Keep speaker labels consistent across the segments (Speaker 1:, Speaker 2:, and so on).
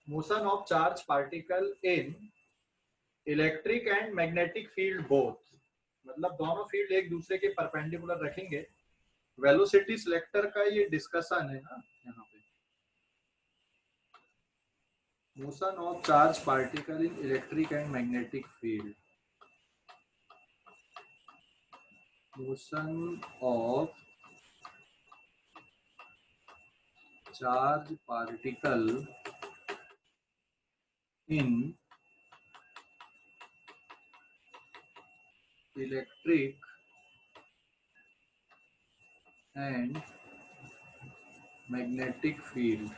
Speaker 1: Motion of charge particle in electric and magnetic field both, मतलब दोनों field एक दूसरे के परपेंडिकुलर रखेंगे। वेलोसिटी सिलेक्टर का ये डिस्कशन है ना यहाँ पे। Motion of charge particle in electric and magnetic field, motion of charge particle in electric and magnetic field,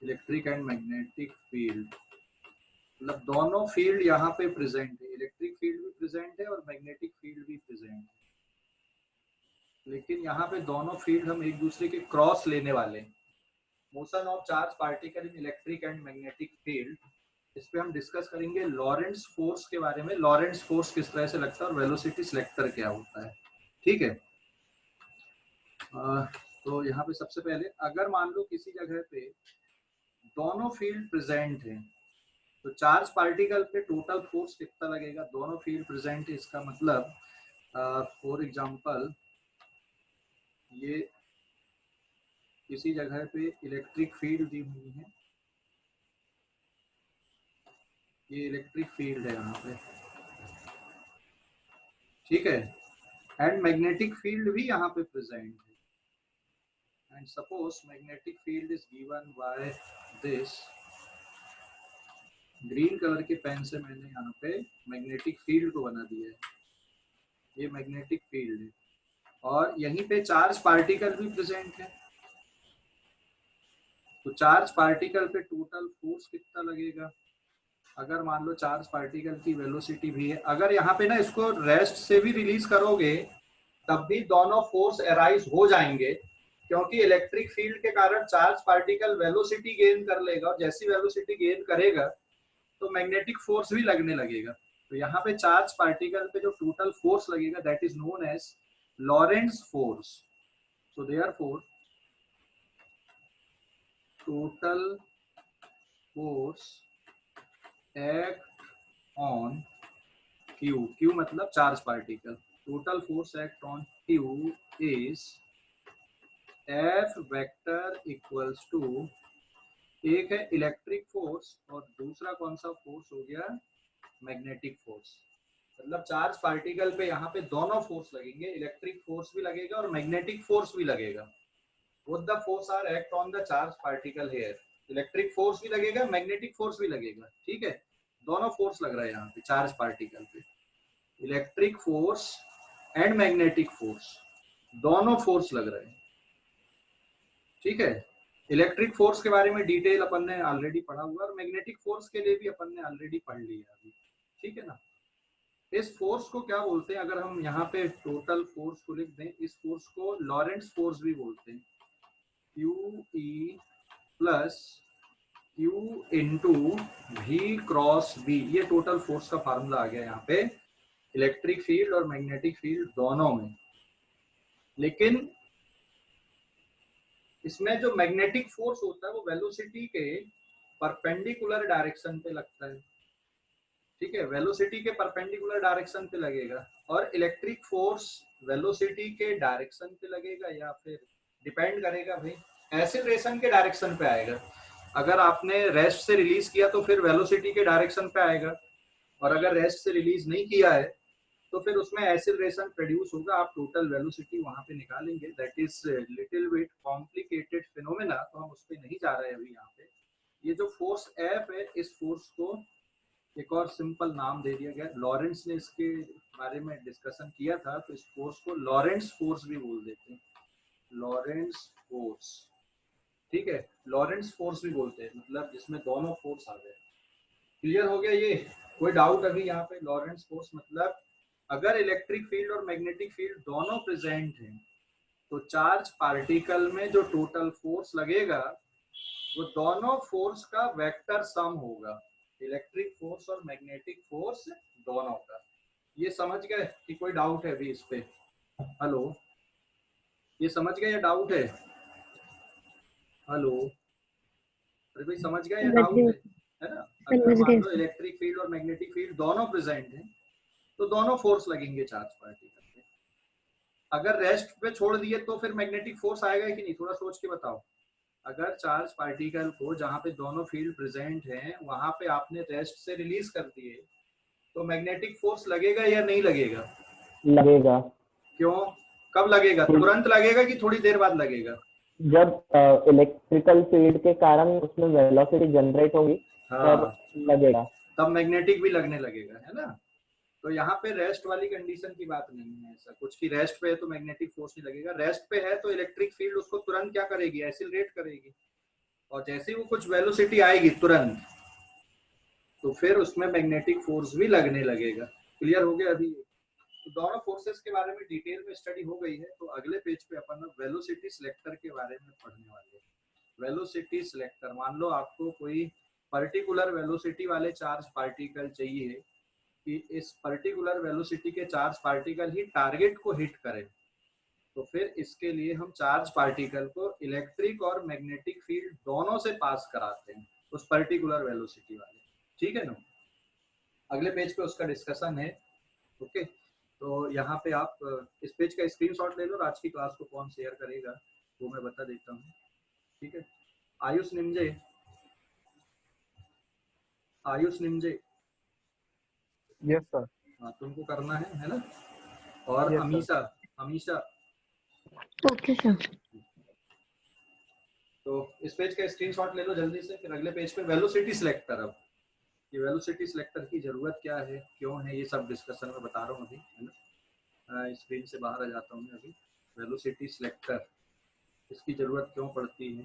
Speaker 1: electric and magnetic field मतलब दोनों फील्ड यहाँ पे प्रेजेंट है, इलेक्ट्रिक फील्ड भी प्रेजेंट है और मैग्नेटिक फील्ड भी प्रेजेंट है, लेकिन यहाँ पे दोनों फील्ड हम एक दूसरे के क्रॉस लेने वाले हैं। Motion of charge particle in electric and magnetic field, इस पे हम डिस्कस करेंगे लॉरेंट्ज फोर्स के बारे में, लॉरेंट्ज फोर्स किस तरह से लगता है और वेलोसिटी सिलेक्टर क्या होता है। ठीक है, तो यहाँ पे सबसे पहले अगर मान लो किसी जगह पे दोनों फील्ड प्रेजेंट है तो चार्ज पार्टिकल पे टोटल फोर्स कितना लगेगा। दोनों फील्ड प्रेजेंट है इसका मतलब फॉर एग्जांपल ये किसी जगह पे इलेक्ट्रिक फील्ड दी हुई है, ये इलेक्ट्रिक फील्ड है यहाँ पे, ठीक है, एंड मैग्नेटिक फील्ड भी यहाँ पे प्रेजेंट है। And suppose magnetic field is given by this, green colour के पेन से मैंने यहाँ पे मैग्नेटिक फील्ड को बना दिया है, ये मैग्नेटिक फील्ड है और यहीं पे चार्ज पार्टिकल भी प्रेजेंट है। तो चार्ज पार्टिकल पे टोटल फोर्स कितना लगेगा। अगर मान लो चार्ज पार्टिकल की वेलोसिटी भी है, अगर यहाँ पे ना इसको रेस्ट से भी रिलीज करोगे तब भी दोनों फोर्स अराइज हो जाएंगे, क्योंकि इलेक्ट्रिक फील्ड के कारण चार्ज पार्टिकल वेलोसिटी गेन कर लेगा और जैसी वेलोसिटी गेन करेगा तो मैग्नेटिक फोर्स भी लगने लगेगा। तो यहाँ पे चार्ज पार्टिकल पे जो टोटल फोर्स लगेगा that is known as Lorentz force. So therefore total force act on q, q मतलब charge particle, total force act on q is f vector equals to, एक है इलेक्ट्रिक फोर्स और दूसरा कौन सा फोर्स हो गया, मैग्नेटिक फोर्स। मतलब चार्ज पार्टिकल पे यहाँ पे दोनों फोर्स लगेंगे, इलेक्ट्रिक फोर्स भी लगेगा और मैग्नेटिक फोर्स भी लगेगा। both the force are act on the charge particle here, electric force भी लगेगा मैग्नेटिक फोर्स भी लगेगा, ठीक है, दोनों फोर्स लग रहा है यहाँ पे चार्ज पार्टिकल पे, electric force and magnetic force दोनों फोर्स लग रहे हैं। ठीक है, इलेक्ट्रिक फोर्स के बारे में डिटेल अपन ने ऑलरेडी पढ़ा हुआ और मैग्नेटिक फोर्स के लिए भी अपन ने ऑलरेडी पढ़ लिया अभी, ठीक है ना। इस फोर्स को क्या बोलते हैं, अगर हम यहाँ पे टोटल फोर्स को लिख दें, इस फोर्स को लॉरेंट्ज फोर्स भी बोलते हैं, QE plus Q into V cross B, ये टोटल फोर्स का फार्मूला आ गया यहाँ पे इलेक्ट्रिक फील्ड और मैग्नेटिक फील्ड दोनों में। लेकिन इसमें जो मैग्नेटिक फोर्स होता है वो वेलोसिटी के परपेंडिकुलर डायरेक्शन पे लगता है, ठीक है, वेलोसिटी के परपेंडिकुलर डायरेक्शन पे लगेगा, और इलेक्ट्रिक फोर्स वेलोसिटी के डायरेक्शन पे लगेगा या फिर डिपेंड करेगा भाई एक्सीलरेशन के डायरेक्शन पे आएगा। अगर आपने रेस्ट से रिलीज किया तो फिर वेलोसिटी के डायरेक्शन पे आएगा, और अगर रेस्ट से रिलीज नहीं किया है तो फिर उसमें एक्सीलरेशन प्रोड्यूस होगा, आप टोटल वेलोसिटी वहां पे निकालेंगे। That is little bit complicated phenomena, तो हम उस पर नहीं जा रहे हैं अभी। यहाँ पे ये जो फोर्स एफ है, इस फोर्स को एक और सिंपल नाम दे दिया गया, लॉरेंट्स ने इसके बारे में डिस्कशन किया था, तो इस फोर्स को लॉरेंट्स फोर्स भी बोल देते हैं, लॉरेंट्स फोर्स, ठीक है, लॉरेंट्स फोर्स भी बोलते हैं, मतलब जिसमें दोनों फोर्स आ गए। क्लियर हो गया ये, कोई डाउट अभी यहाँ पे। लॉरेंट्स फोर्स मतलब अगर इलेक्ट्रिक फील्ड और मैग्नेटिक फील्ड दोनों प्रेजेंट हैं तो चार्ज पार्टिकल में जो टोटल फोर्स लगेगा वो दोनों फोर्स का वेक्टर सम होगा, इलेक्ट्रिक फोर्स और मैग्नेटिक फोर्स दोनों का। ये समझ गए कि कोई डाउट है अभी इस पे। हेलो, ये समझ गए या डाउट है। हेलो, अरे भाई समझ गए या
Speaker 2: समझ
Speaker 1: डाउट
Speaker 2: गए।
Speaker 1: है ना? अगर
Speaker 2: समझ
Speaker 1: मान
Speaker 2: गए
Speaker 1: लो
Speaker 2: सर।
Speaker 1: इलेक्ट्रिक फील्ड और मैग्नेटिक फील्ड दोनों प्रेजेंट हैं तो दोनों फोर्स लगेंगे चार्ज पार्टिकल पे। अगर रेस्ट पे छोड़ दिए तो फिर मैग्नेटिक फोर्स आएगा कि नहीं, थोड़ा सोच के बताओ। अगर चार्ज पार्टिकल को जहाँ पे दोनों फील्ड प्रेजेंट हैं वहां पे आपने रेस्ट से रिलीज कर दिए तो मैग्नेटिक फोर्स लगेगा या नहीं लगेगा?
Speaker 2: लगेगा।
Speaker 1: क्यों? कब लगेगा?
Speaker 2: तो
Speaker 1: तुरंत लगेगा कि थोड़ी देर बाद लगेगा?
Speaker 2: जब इलेक्ट्रिकल फील्ड के कारण उसमें वेलोसिटी जनरेट होगी तब
Speaker 1: हाँ,
Speaker 2: लगेगा।
Speaker 1: तब मैग्नेटिक भी लगने लगेगा, है ना? तो यहाँ पे रेस्ट वाली कंडीशन की बात नहीं है ऐसा कुछ कि रेस्ट पे है तो मैग्नेटिक फोर्स नहीं लगेगा। रेस्ट पे है तो इलेक्ट्रिक फील्ड उसको तुरंत क्या करेगी, एक्सिलरेट करेगी। और जैसे ही वो कुछ वेलोसिटी आएगी तुरंत, तो फिर उसमें मैग्नेटिक फोर्स भी लगने लगेगा। क्लियर हो गया अभी? तो दोनों फोर्सेस के बारे में डिटेल में स्टडी हो गई है। तो अगले पेज पे अपन वेलोसिटी सिलेक्टर के बारे में पढ़ने वाले हैं। वेलोसिटी सिलेक्टर, मान लो आपको कोई पर्टिकुलर वेलोसिटी वाले चार्ज पार्टिकल चाहिए कि इस पर्टिकुलर वेलोसिटी के चार्ज पार्टिकल ही टारगेट को हिट करें, तो फिर इसके लिए हम चार्ज पार्टिकल को इलेक्ट्रिक और मैग्नेटिक फील्ड दोनों से पास कराते हैं उस पर्टिकुलर वेलोसिटी वाले। ठीक है ना? अगले पेज पे उसका डिस्कशन है। ओके, तो यहाँ पे आप इस पेज का स्क्रीनशॉट ले लो और आज की क्लास को कौन शेयर करेगा वो मैं बता देता हूँ। ठीक है, आयुष निमजे, आयुष निमजे,
Speaker 3: यस सर।
Speaker 1: हाँ तुमको करना है ना? और
Speaker 3: yes sir.
Speaker 1: Amisha, Amisha.
Speaker 2: Okay sir.
Speaker 1: तो इस पेज का स्क्रीनशॉट ले लो जल्दी से। फिर अगले पेज पे वेलोसिटी सिलेक्टर, अब ये वेलोसिटी सिलेक्टर की जरूरत क्या है, क्यों है, ये सब डिस्कशन में बता रहा हूँ अभी, है ना? स्क्रीन से बाहर आ जाता हूँ मैं अभी। वेलोसिटी सिलेक्टर, इसकी जरूरत क्यों पड़ती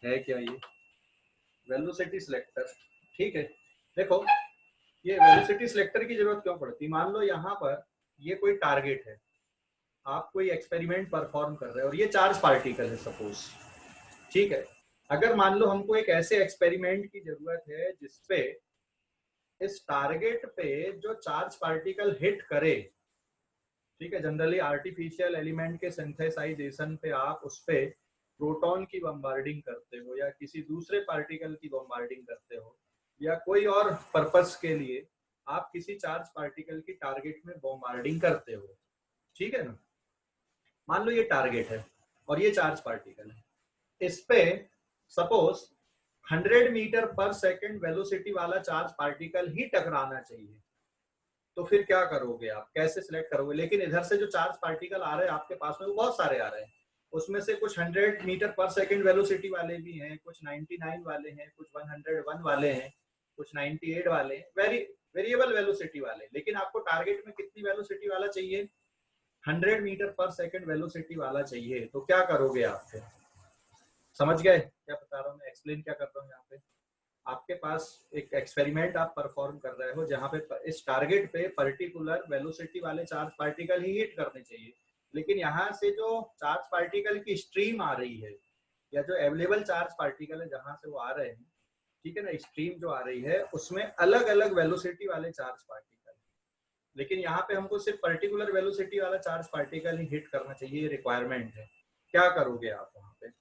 Speaker 1: है क्या ये वेलोसिटी सिलेक्टर? ठीक है, देखो ये वेलोसिटी सिलेक्टर की जरूरत क्यों पड़ती है। मान लो यहाँ पर ये कोई टारगेट है, आप कोई एक्सपेरिमेंट परफॉर्म कर रहे हो और ये चार्ज पार्टिकल है सपोज। ठीक है, अगर मान लो हमको एक ऐसे एक्सपेरिमेंट की जरूरत है जिसपे इस टारगेट पे जो चार्ज पार्टिकल हिट करे, ठीक है, जनरली आर्टिफिशियल एलिमेंट के सिंथेसाइजेशन पे आप उस पे प्रोटॉन की बम्बार्डिंग करते हो या किसी दूसरे पार्टिकल की बम्बार्डिंग करते हो या कोई और पर्पस के लिए आप किसी चार्ज पार्टिकल की टारगेट में बम्बार्डिंग करते हो। ठीक है ना? मान लो ये टारगेट है और ये चार्ज पार्टिकल है, इस पे सपोज 100 मीटर पर सेकंड वेलोसिटी वाला चार्ज पार्टिकल ही टकराना चाहिए, तो फिर क्या करोगे आप, कैसे सिलेक्ट करोगे? लेकिन इधर से जो चार्ज पार्टिकल आ रहे हैं आपके पास में वो बहुत सारे आ रहे हैं, उसमें से कुछ 100 मीटर पर सेकंड वेलोसिटी वाले भी हैं, कुछ 99 वाले हैं, कुछ 101 वाले हैं, कुछ 98 वाले हैं, वेरिएबल वेलोसिटी वाले। लेकिन आपको टारगेट में कितनी वेलोसिटी वाला चाहिए? 100 मीटर पर सेकंड वेलोसिटी वाला चाहिए। तो क्या करोगे आप फिर? समझ गए क्या बता रहा हूँ मैं, एक्सप्लेन क्या कर रहा हूँ यहाँ पे? आपके पास एक एक्सपेरिमेंट आप परफॉर्म कर रहे हो जहाँ पे इस टारगेट पे पर्टिकुलर वेलोसिटी वाले चार्ज पार्टिकल ही हिट करने चाहिए, लेकिन यहाँ से जो चार्ज पार्टिकल की स्ट्रीम आ रही है या जो अवेलेबल चार्ज पार्टिकल है जहाँ से वो आ रहे हैं, ठीक है ना, स्ट्रीम जो आ रही है उसमें अलग अलग वेलोसिटी वाले चार्ज पार्टिकल, लेकिन यहाँ पे हमको सिर्फ पर्टिकुलर वेलोसिटी वाला चार्ज पार्टिकल ही हिट करना चाहिए, ये रिक्वायरमेंट है। क्या करोगे आप वहाँ पे?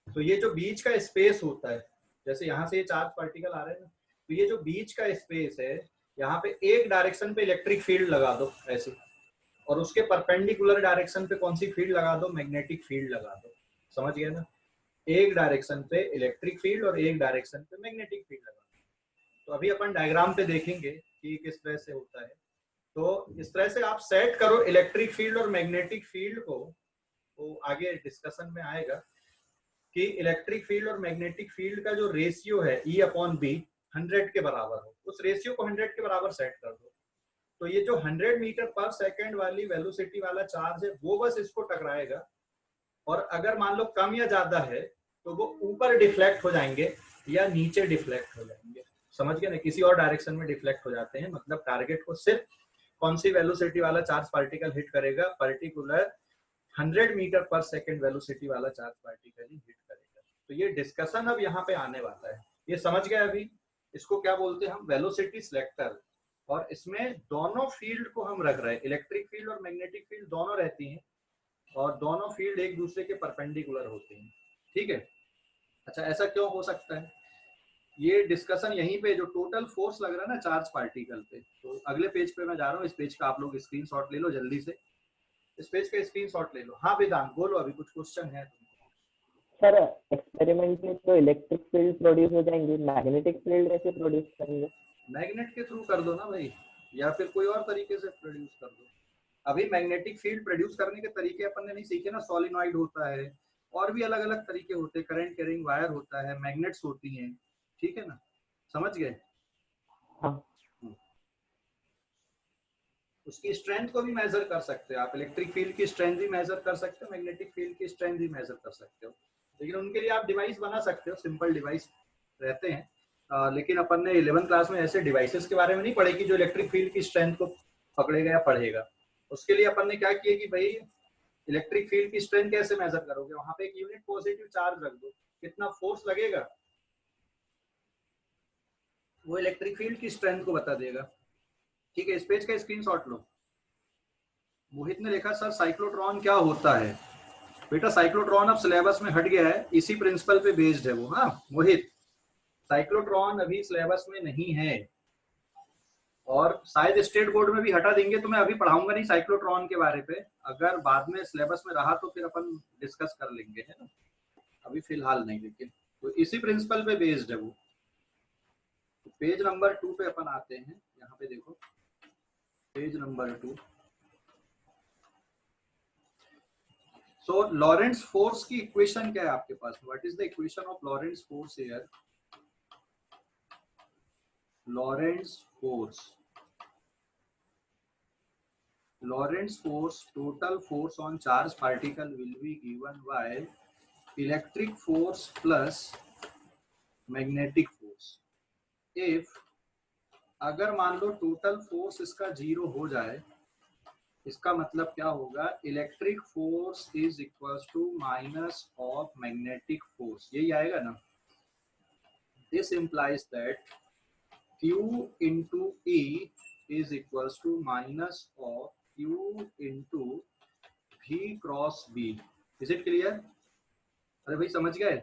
Speaker 1: तो ये जो बीच का स्पेस होता है, जैसे यहाँ से ये चार्ज पार्टिकल आ रहे हैं ना, तो ये जो बीच का स्पेस है यहाँ पे एक डायरेक्शन पे इलेक्ट्रिक फील्ड लगा दो ऐसे, और उसके परपेंडिकुलर डायरेक्शन पे कौन सी फील्ड लगा दो? मैग्नेटिक फील्ड लगा दो। समझ गए ना? एक डायरेक्शन पे इलेक्ट्रिक फील्ड और एक डायरेक्शन पे मैग्नेटिक फील्ड लगा दो। तो अभी अपन डायग्राम पे देखेंगे कि किस तरह से होता है। तो इस तरह से आप सेट करो इलेक्ट्रिक फील्ड और मैग्नेटिक फील्ड को, वो आगे डिस्कशन में आएगा कि इलेक्ट्रिक फील्ड और मैग्नेटिक फील्ड का जो रेशियो है E/B 100 के बराबर हो, उस रेशियो को 100 के बराबर सेट कर दो। तो ये जो 100 मीटर पर सेकंड वाली वेलोसिटी वाला चार्ज है वो बस इसको टकराएगा, और अगर मान लो कम या ज्यादा है तो वो ऊपर डिफ्लेक्ट हो जाएंगे या नीचे डिफ्लेक्ट हो जाएंगे। समझ गए ना? किसी और डायरेक्शन में डिफ्लेक्ट हो जाते हैं, मतलब टारगेट को सिर्फ कौन सी वेलोसिटी वाला चार्ज पार्टिकल हिट करेगा? पर्टिकुलर 100 मीटर पर सेकंड वेलोसिटी वाला चार्ज पार्टिकल ही हिट करेगा। तो ये डिस्कशन अब यहाँ पे आने वाला है, ये समझ गए अभी? इसको क्या बोलते हैं हम? Velocity selector. और इसमें दोनों फील्ड को हम रख रहे हैं, इलेक्ट्रिक फील्ड और मैग्नेटिक फील्ड दोनों रहती हैं, और दोनों फील्ड एक दूसरे के परपेंडिकुलर होते हैं। ठीक है। अच्छा ऐसा क्यों हो सकता है, ये डिस्कशन यहीं पे जो टोटल फोर्स लग रहा है ना चार्ज पार्टिकल पे, तो अगले पेज पे मैं जा रहा हूँ, इस पेज का आप लोग स्क्रीनशॉट ले लो जल्दी से, इस पेज का स्क्रीनशॉट ले लो। हाँ वेदांत बोलो, अभी कुछ क्वेश्चन है तुमको।
Speaker 2: सर एक्सपेरिमेंट में तो इलेक्ट्रिक फील्ड प्रोड्यूस हो जाएंगे, मैग्नेटिक फील्ड कैसे प्रोड्यूस करेंगे?
Speaker 1: मैग्नेट के थ्रू कर दो ना भाई, या फिर कोई और तरीके से प्रोड्यूस कर दो। अभी मैग्नेटिक फील्ड प्रोड्यूस करने के तरीके अपन ने नहीं सीखे ना, सॉलिनॉइड होता है और भी अलग अलग तरीके होते हैं, करंट कैरिंग वायर होता है, मैग्नेट्स होती हैं, ठीक है ना, समझ गए।
Speaker 2: हाँ।
Speaker 1: उसकी स्ट्रेंथ को भी मेजर कर सकते हो आप, इलेक्ट्रिक फील्ड की स्ट्रेंथ भी मेजर कर सकते हो, मैग्नेटिक फील्ड की स्ट्रेंथ भी मेजर कर सकते हो, लेकिन उनके लिए आप डिवाइस बना सकते हो, सिंपल डिवाइस रहते हैं। लेकिन अपन ने 11th क्लास में ऐसे डिवाइसेस के बारे में नहीं पढ़े कि जो इलेक्ट्रिक फील्ड की स्ट्रेंथ को पकड़ेगा या पढ़ेगा। उसके लिए अपन ने क्या किया कि भाई इलेक्ट्रिक फील्ड की स्ट्रेंथ कैसे मेजर करोगे, वहां पे एक यूनिट पॉजिटिव चार्ज रख दो, कितना फोर्स लगेगा वो इलेक्ट्रिक फील्ड की स्ट्रेंथ को बता देगा। ठीक है, इस पेज का स्क्रीनशॉट लो। मोहित ने लिखा सर साइक्लोट्रॉन क्या होता है? बेटा साइक्लोट्रॉन अब सिलेबस में हट गया है, इसी प्रिंसिपल पे बेस्ड है वो। हाँ मोहित, साइक्लोट्रॉन अभी सिलेबस में नहीं है और शायद स्टेट बोर्ड में भी हटा देंगे, तो मैं अभी पढ़ाऊंगा नहीं साइक्लोट्रॉन के बारे पे, अगर बाद में सिलेबस में रहा तो फिर अपन डिस्कस कर लेंगे, है ना, अभी फिलहाल नहीं। लेकिन तो इसी प्रिंसिपल पे बेस्ड है वो। तो पेज नंबर 2 पे अपन आते हैं, यहाँ पे देखो page number 2। So Lorentz force की इक्वेशन क्या है आपके पास? What is the equation of Lorentz force here? Lorentz force, total force on charged particle will be given by electric force plus magnetic force. If अगर मान लो total force इसका 0 हो जाए, इसका मतलब क्या होगा, electric force is equal to minus of magnetic force, यही आएगा ना। This implies that Q into E is equals to minus of Q into V cross B. Is it clear? अरे भाई समझ गए,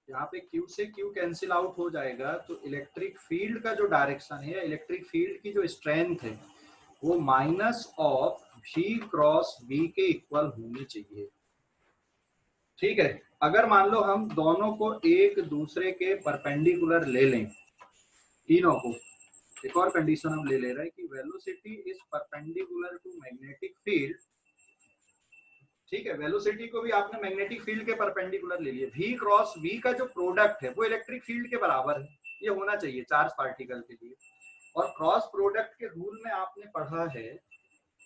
Speaker 1: यहाँ पे Q से Q कैंसिल आउट हो जाएगा, तो इलेक्ट्रिक फील्ड का जो डायरेक्शन है, इलेक्ट्रिक फील्ड की जो स्ट्रेंथ है वो minus of V cross B के इक्वल होनी चाहिए। ठीक है, अगर मान लो हम दोनों को एक दूसरे के परपेंडिकुलर ले लें, तीनों को, एक और कंडीशन हम ले रहे हैं कि velocity is perpendicular to magnetic field. ठीक है, वेलोसिटी को भी आपने मैग्नेटिक फील्ड के परपेंडिकुलर ले लिया, v क्रॉस v का जो प्रोडक्ट है वो इलेक्ट्रिक फील्ड के बराबर है, ये होना चाहिए चार्ज पार्टिकल के लिए। और क्रॉस प्रोडक्ट के रूल में आपने पढ़ा है,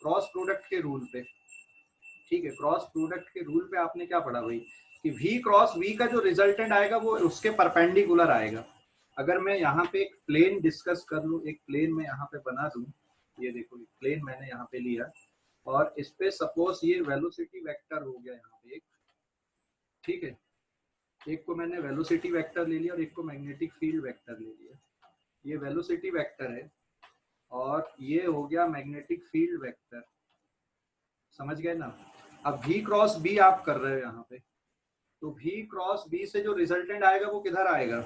Speaker 1: क्रॉस प्रोडक्ट के रूल पे, ठीक है, क्रॉस प्रोडक्ट के रूल पे आपने क्या पढ़ा भाई कि v क्रॉस v का जो रिजल्टेंट आएगा वो उसके परपेंडिकुलर आएगा। अगर मैं यहाँ पे एक प्लेन डिस्कस कर लूँ, एक प्लेन में यहाँ पे बना दूं, ये देखो एक प्लेन मैंने यहाँ पे लिया और इस पे सपोज ये वेलोसिटी वेक्टर हो गया यहाँ पे एक, ठीक है, एक को मैंने वेलोसिटी वेक्टर ले लिया और एक को मैग्नेटिक फील्ड वेक्टर ले लिया, ये वेलोसिटी वेक्टर है और ये हो गया मैग्नेटिक फील्ड वेक्टर, समझ गए ना। अब v क्रॉस b आप कर रहे हो यहाँ पे, तो v क्रॉस b से जो रिजल्टेंट आएगा वो किधर आएगा,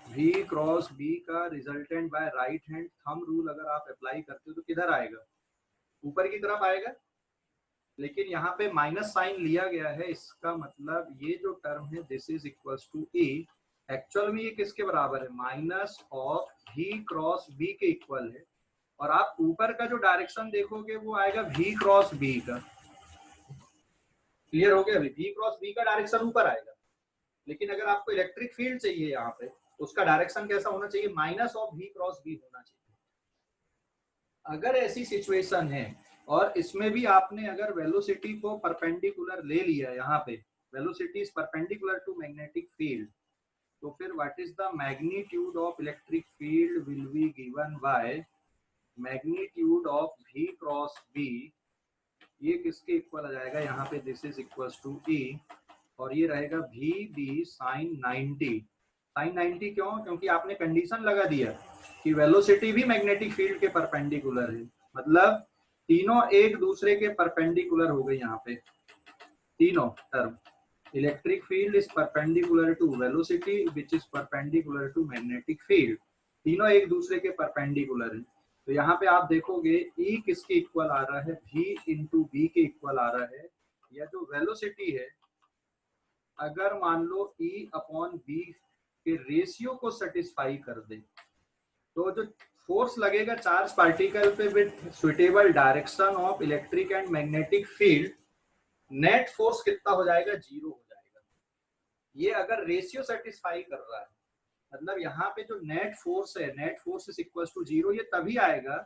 Speaker 1: v क्रॉस b का resultant by right hand thumb rule अगर आप अप्लाई करते हो तो किधर आएगा, ऊपर की तरफ आएगा। लेकिन यहाँ पे माइनस साइन लिया गया है, इसका मतलब ये जो टर्म है this is equals to e, actual में ये किसके बराबर है, minus of v cross b के इक्वल है। और आप ऊपर का जो डायरेक्शन देखोगे वो आएगा v क्रॉस b का, क्लियर हो गया, अभी v क्रॉस b का डायरेक्शन ऊपर आएगा। लेकिन अगर आपको इलेक्ट्रिक फील्ड चाहिए यहाँ पे, उसका डायरेक्शन कैसा होना चाहिए, minus of v cross b होना चाहिए। अगर ऐसी सिचुएशन है और इसमें भी आपने अगर वेलोसिटी को परपेंडिकुलर ले लिया, यहाँ पे velocity is perpendicular to magnetic field, तो फिर what is the magnitude of electric field will be given by magnitude of v cross b, ये किसके इक्वल आ जाएगा, यहाँ पे this is equals to e और ये रहेगा vb sin 90। साइन 90 क्यों, क्योंकि आपने कंडीशन लगा दिया कि वेलोसिटी भी मैग्नेटिक फील्ड के परपेंडिकुलर है, मतलब तीनों एक दूसरे के परपेंडिकुलर हो गए यहाँ पे, तीनों term electric field is perpendicular to velocity which is perpendicular to magnetic field. तीनों एक दूसरे के परपेंडिकुलर हैं। तो यहाँ पे आप देखोगे E किसके इक्वल आ रहा है, V इंटू बी के इक्वल आ रहा है। या जो वेलोसिटी है, अगर मान लो E अपॉन बी के रेशियो को सेटिस्फाई कर दे, तो जो फोर्स लगेगा चार्ज पार्टिकल पे with suitable direction of electric and magnetic field, net force कितना हो जाएगा, 0 हो जाएगा। ये अगर रेशियो सेटिस्फाई कर रहा है, मतलब यहाँ पे जो नेट फोर्स है, net force is equal to 0, ये तभी आएगा,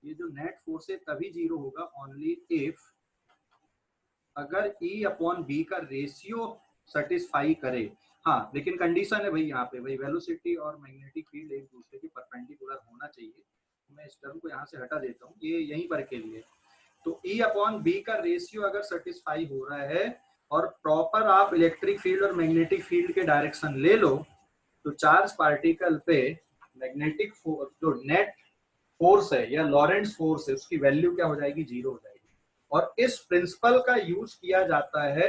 Speaker 1: ये जो नेट फोर्स है तभी 0 होगा ओनली इफ अगर E अपॉन बी का रेशियो सेटिस्फाई करे। हाँ, लेकिन कंडीशन है भाई यहाँ पे, भाई वेलोसिटी और मैग्नेटिक फील्ड एक दूसरे के परपेंडिकुलर होना चाहिए। मैं इस टर्म को यहाँ से हटा देता हूँ, ये यहीं पर के लिए। तो E अपॉन बी का रेशियो अगर सेटिस्फाई हो रहा है और प्रॉपर आप इलेक्ट्रिक फील्ड और मैग्नेटिक फील्ड के डायरेक्शन ले लो, तो चार्ज पार्टिकल पे मैग्नेटिक जो नेट फोर्स है या लॉरेंट्ज फोर्स है, उसकी वैल्यू क्या हो जाएगी, 0 हो जाएगी। और इस प्रिंसिपल का यूज किया जाता है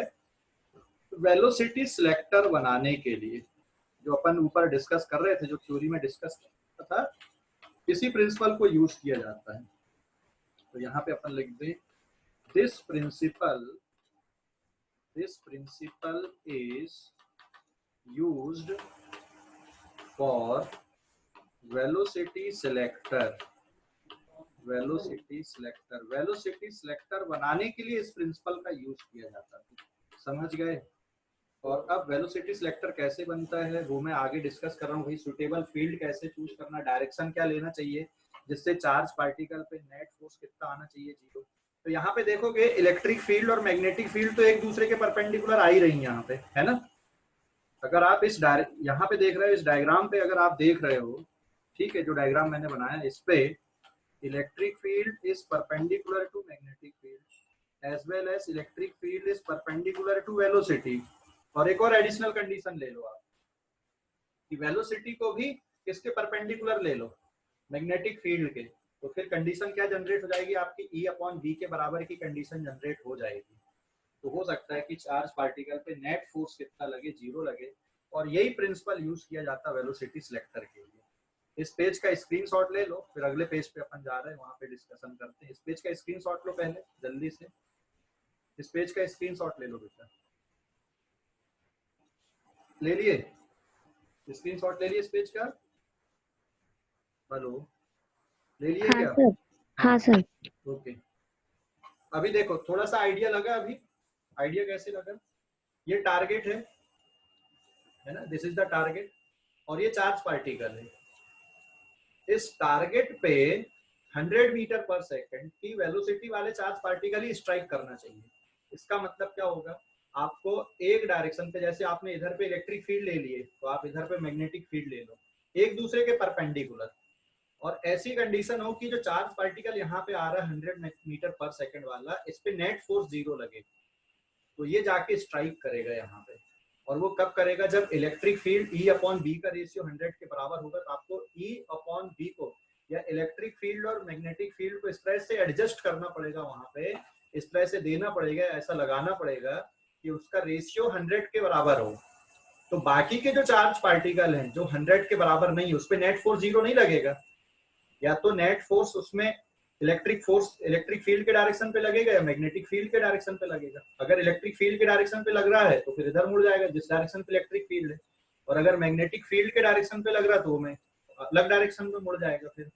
Speaker 1: वेलोसिटी सिलेक्टर बनाने के लिए, जो अपन ऊपर डिस्कस कर रहे थे, जो थ्योरी में डिस्कस कर रहा था, इसी प्रिंसिपल को यूज किया जाता है। तो यहाँ पे अपन लिख दें, this principle is used for velocity selector। Velocity selector बनाने के लिए इस प्रिंसिपल का यूज किया जाता है। समझ गए? और अब वेलोसिटी सिलेक्टर कैसे बनता है वो मैं आगे डिस्कस कर रहा हूँ। भाई सुटेबल फील्ड कैसे चूज करना, डायरेक्शन क्या लेना चाहिए जिससे चार्ज पार्टिकल पे नेट फोर्स कितना आना चाहिए, 0। तो यहाँ पे देखोगे इलेक्ट्रिक फील्ड और मैग्नेटिक फील्ड तो एक दूसरे के परपेंडिकुलर आ ही रही है यहाँ पे, है ना। अगर आप इस यहाँ पे देख रहे हो, इस डायग्राम पे अगर आप देख रहे हो, ठीक है, जो डायग्राम मैंने बनाया इस पे electric field is perpendicular to magnetic field as well as electric field is perpendicular to velocity. और एक और एडिशनल कंडीशन ले लो आप कि वेलोसिटी को भी किसके परपेंडिकुलर ले लो, मैग्नेटिक फील्ड के। तो फिर कंडीशन क्या जनरेट हो जाएगी आपकी, E अपॉन बी के बराबर की कंडीशन जनरेट हो जाएगी। तो हो सकता है कि चार्ज पार्टिकल पे नेट फोर्स कितना लगे, 0 लगे। और यही प्रिंसिपल यूज किया जाता है वेलोसिटी सिलेक्टर के लिए। इस पेज का स्क्रीनशॉट ले लो, फिर अगले पेज पे अपन जा रहे हैं, वहां पे डिस्कशन करते हैं। इस पेज का स्क्रीनशॉट लो पहले जल्दी से, इस पेज का स्क्रीनशॉट ले लो बेटा। ले लिए स्क्रीनशॉट, ले लिए इस पेज का? हेलो, ले लिए
Speaker 4: हाँ
Speaker 1: क्या?
Speaker 4: सर। हाँ सर।
Speaker 1: ओके, अभी देखो थोड़ा सा आइडिया लगा। अभी आइडिया कैसे लगा? ये टारगेट है ना, दिस इज द टारगेट, और ये चार्ज पार्टिकल है। इस टारगेट पे 100 मीटर पर सेकंड की वेलोसिटी वाले चार्ज पार्टिकल ही स्ट्राइक करना चाहिए। इसका मतलब क्या होगा, आपको एक डायरेक्शन पे, जैसे आपने इधर पे इलेक्ट्रिक फील्ड ले लिए तो आप इधर पे मैग्नेटिक फील्ड ले लो, एक दूसरे के परपेंडिकुलर। और ऐसी कंडीशन हो कि जो चार्ज पार्टिकल यहाँ पे आ रहा है 100 मीटर पर सेकंड वाला, इस पे नेट फोर्स 0 लगे, तो ये जाके स्ट्राइक करेगा यहाँ पे। और वो कब करेगा, जब electric field E upon B का रेशियो 100 के बराबर होगा। तो आपको E अपॉन बी को या इलेक्ट्रिक फील्ड और मैग्नेटिक फील्ड को इस तरह से एडजस्ट करना पड़ेगा, वहां पे इस तरह से देना पड़ेगा, ऐसा लगाना पड़ेगा कि उसका रेशियो 100 के बराबर हो। तो बाकी के जो चार्ज पार्टिकल हैं जो 100 के बराबर नहीं है, उस पर नेट फोर्स 0 नहीं लगेगा। या तो नेट फोर्स उसमें इलेक्ट्रिक फील्ड के डायरेक्शन पे लगेगा या मैग्नेटिक फील्ड के डायरेक्शन पे लगेगा। अगर इलेक्ट्रिक फील्ड के डायरेक्शन पे लग रहा है तो फिर इधर मुड़ जाएगा जिस डायरेक्शन पे इलेक्ट्रिक फील्ड है, और अगर मैग्नेटिक फील्ड के डायरेक्शन पे लग रहा है तो मैं अलग डायरेक्शन पे मुड़ जाएगा, फिर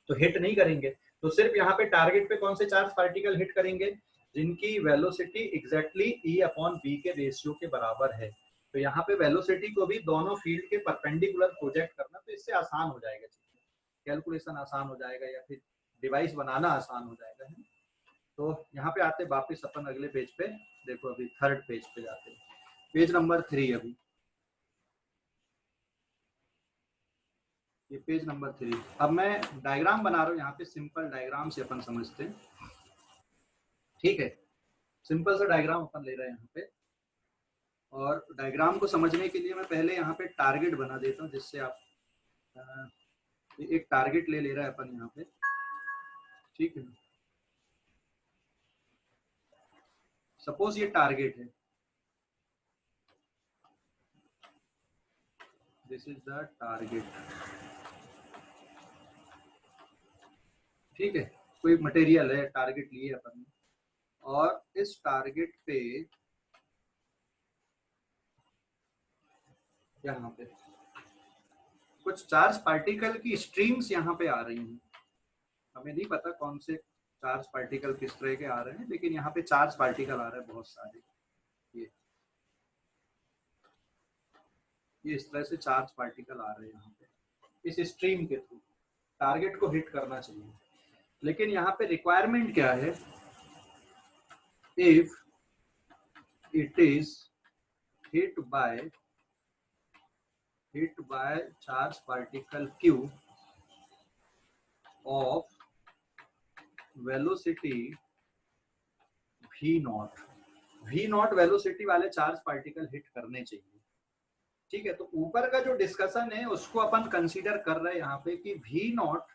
Speaker 1: तो हिट नहीं करेंगे। तो सिर्फ यहाँ पे टारगेट पे कौन से चार्ज पार्टिकल हिट करेंगे, जिनकी velocity exactly E upon B के रेशियो के बराबर है। तो यहाँ पे वेलोसिटी को भी दोनों फील्ड के परपेंडिकुलर प्रोजेक्ट करना, तो इससे आसान हो जाएगा, कैलकुलेशन आसान हो जाएगा, या फिर डिवाइस बनाना आसान हो जाएगा, है। तो यहाँ पे आते वापस अपन अगले पेज पे, देखो अभी थर्ड पेज पे जाते हैं, पेज नंबर 3। अभी ये पेज नंबर 3। अब मैं डायग्राम बना रहा हूँ यहाँ पे, सिंपल डायग्राम से अपन समझते हैं, ठीक है। सिंपल सा डायग्राम अपन ले रहे हैं यहाँ पे, और डायग्राम को समझने के लिए मैं पहले यहाँ पे टारगेट बना देता हूँ, जिससे आप एक टारगेट ले रहा है अपन यहाँ पे, ठीक है। सपोज ये टारगेट है, दिस इज द टारगेट। ठीक है, कोई मटेरियल है, टारगेट लिए अपन ने, और इस टारगेट पे यहाँ पे कुछ चार्ज पार्टिकल की स्ट्रीम्स यहाँ पे आ रही हैं। हमें नहीं पता कौन से चार्ज पार्टिकल किस तरह के आ रहे हैं, लेकिन यहाँ पे चार्ज पार्टिकल आ रहे हैं बहुत सारे। ये इस तरह से चार्ज पार्टिकल आ रहे हैं यहाँ पे इस स्ट्रीम के थ्रू। टारगेट को हिट करना चाहिए, लेकिन यहाँ पे रिक्वायरमेंट क्या है, if it is hit by charge particle q of velocity v not velocity वाले चार्ज पार्टिकल हिट करने चाहिए। ठीक है, तो ऊपर का जो डिस्कशन है उसको अपन कंसीडर कर रहे हैं यहाँ पे कि v नॉट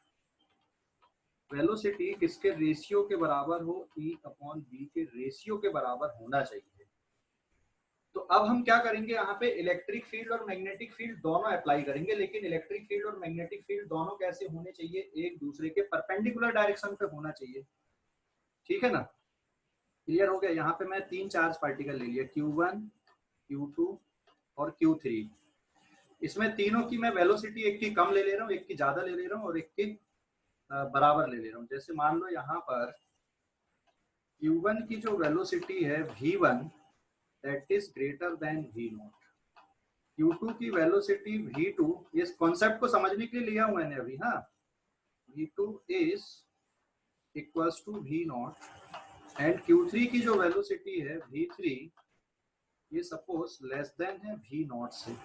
Speaker 1: वेलोसिटी किसके रेशियो के बराबर हो, e अपॉन v के रेशियो के बराबर होना चाहिए। तो अब हम क्या करेंगे, यहाँ पे इलेक्ट्रिक फील्ड और मैग्नेटिक फील्ड दोनों अप्लाई करेंगे, लेकिन इलेक्ट्रिक फील्ड और मैग्नेटिक फील्ड दोनों कैसे होने चाहिए, एक दूसरे के परपेंडिकुलर डायरेक्शन पे होना चाहिए। ठीक है ना, क्लियर हो गया। यहाँ पे मैं 3 चार्ज पार्टिकल ले लिया, Q1, Q2 और Q3। इसमें तीनों की मैं वेलोसिटी एक की कम ले रहा हूँ, एक की ज्यादा ले रहा हूँ और एक की बराबर ले रहा हूँ। जैसे मान लो यहाँ पर Q1 की जो वेलोसिटी है V1 that is greater than V not, Q2 की वेलोसिटी V2, ये कॉन्सेप्ट को समझने के लिए लिया हूं मैंने अभी। हाँ, V2 is equals to V not and Q3 की जो वेलोसिटी है V3, ये सपोज लेस देन है V नॉट से।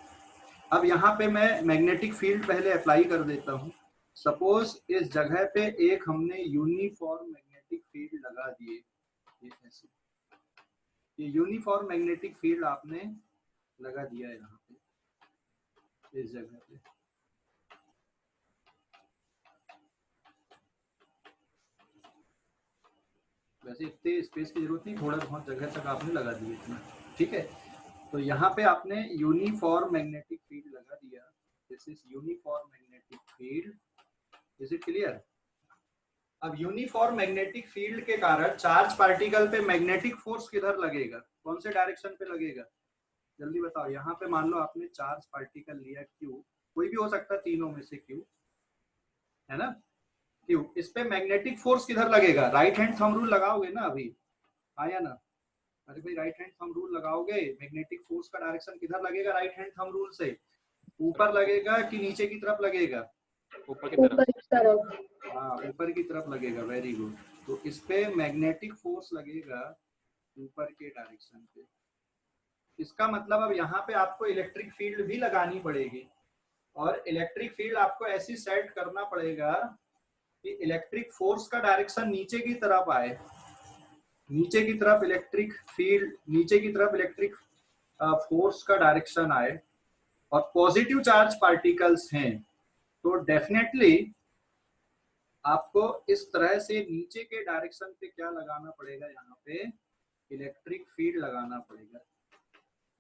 Speaker 1: अब यहाँ पे मैं मैग्नेटिक फील्ड पहले अप्लाई कर देता हूँ। सपोज इस जगह पे एक हमने यूनिफॉर्म मैग्नेटिक फील्ड लगा दिए, ये ऐसे, ये यूनिफॉर्म मैग्नेटिक फील्ड आपने लगा दिया है यहाँ पे इस जगह पे। वैसे इतने स्पेस की जरूरत नहीं, थोड़ा बहुत जगह तक आपने लगा दिया इतना। ठीक है, तो यहाँ पे आपने यूनिफॉर्म मैग्नेटिक फील्ड लगा दिया, this is uniform magnetic field. Is it clear? अब यूनिफॉर्म मैग्नेटिक फील्ड के कारण चार्ज पार्टिकल पे मैग्नेटिक फोर्स किधर लगेगा, कौन से डायरेक्शन पे लगेगा, जल्दी बताओ। यहाँ पे मान लो आपने चार्ज पार्टिकल लिया Q, कोई भी हो सकता है तीनों में से Q, है ना, Q। इस पे मैग्नेटिक फोर्स किधर लगेगा, राइट हैंड थंब रूल लगाओगे ना अभी, आया ना? अरे भाई राइट हैंड थंब रूल लगाओगे, मैग्नेटिक फोर्स का डायरेक्शन किधर लगेगा राइट हैंड थंब रूल से, ऊपर लगेगा कि नीचे की तरफ लगेगा?
Speaker 4: ऊपर की तरफ।
Speaker 1: हाँ, ऊपर की तरफ लगेगा, वेरी गुड। तो इस पे मैग्नेटिक फोर्स लगेगा ऊपर के डायरेक्शन पे। इसका मतलब अब यहाँ पे आपको इलेक्ट्रिक फील्ड भी लगानी पड़ेगी, और इलेक्ट्रिक फील्ड आपको ऐसी सेट करना पड़ेगा कि इलेक्ट्रिक फोर्स का डायरेक्शन नीचे की तरफ आए, नीचे की तरफ इलेक्ट्रिक फील्ड, नीचे की तरफ इलेक्ट्रिक फोर्स का डायरेक्शन आए, और पॉजिटिव चार्ज पार्टिकल्स हैं तो डेफिनेटली आपको इस तरह से नीचे के डायरेक्शन पे क्या लगाना पड़ेगा, यहाँ पे इलेक्ट्रिक फील्ड लगाना पड़ेगा।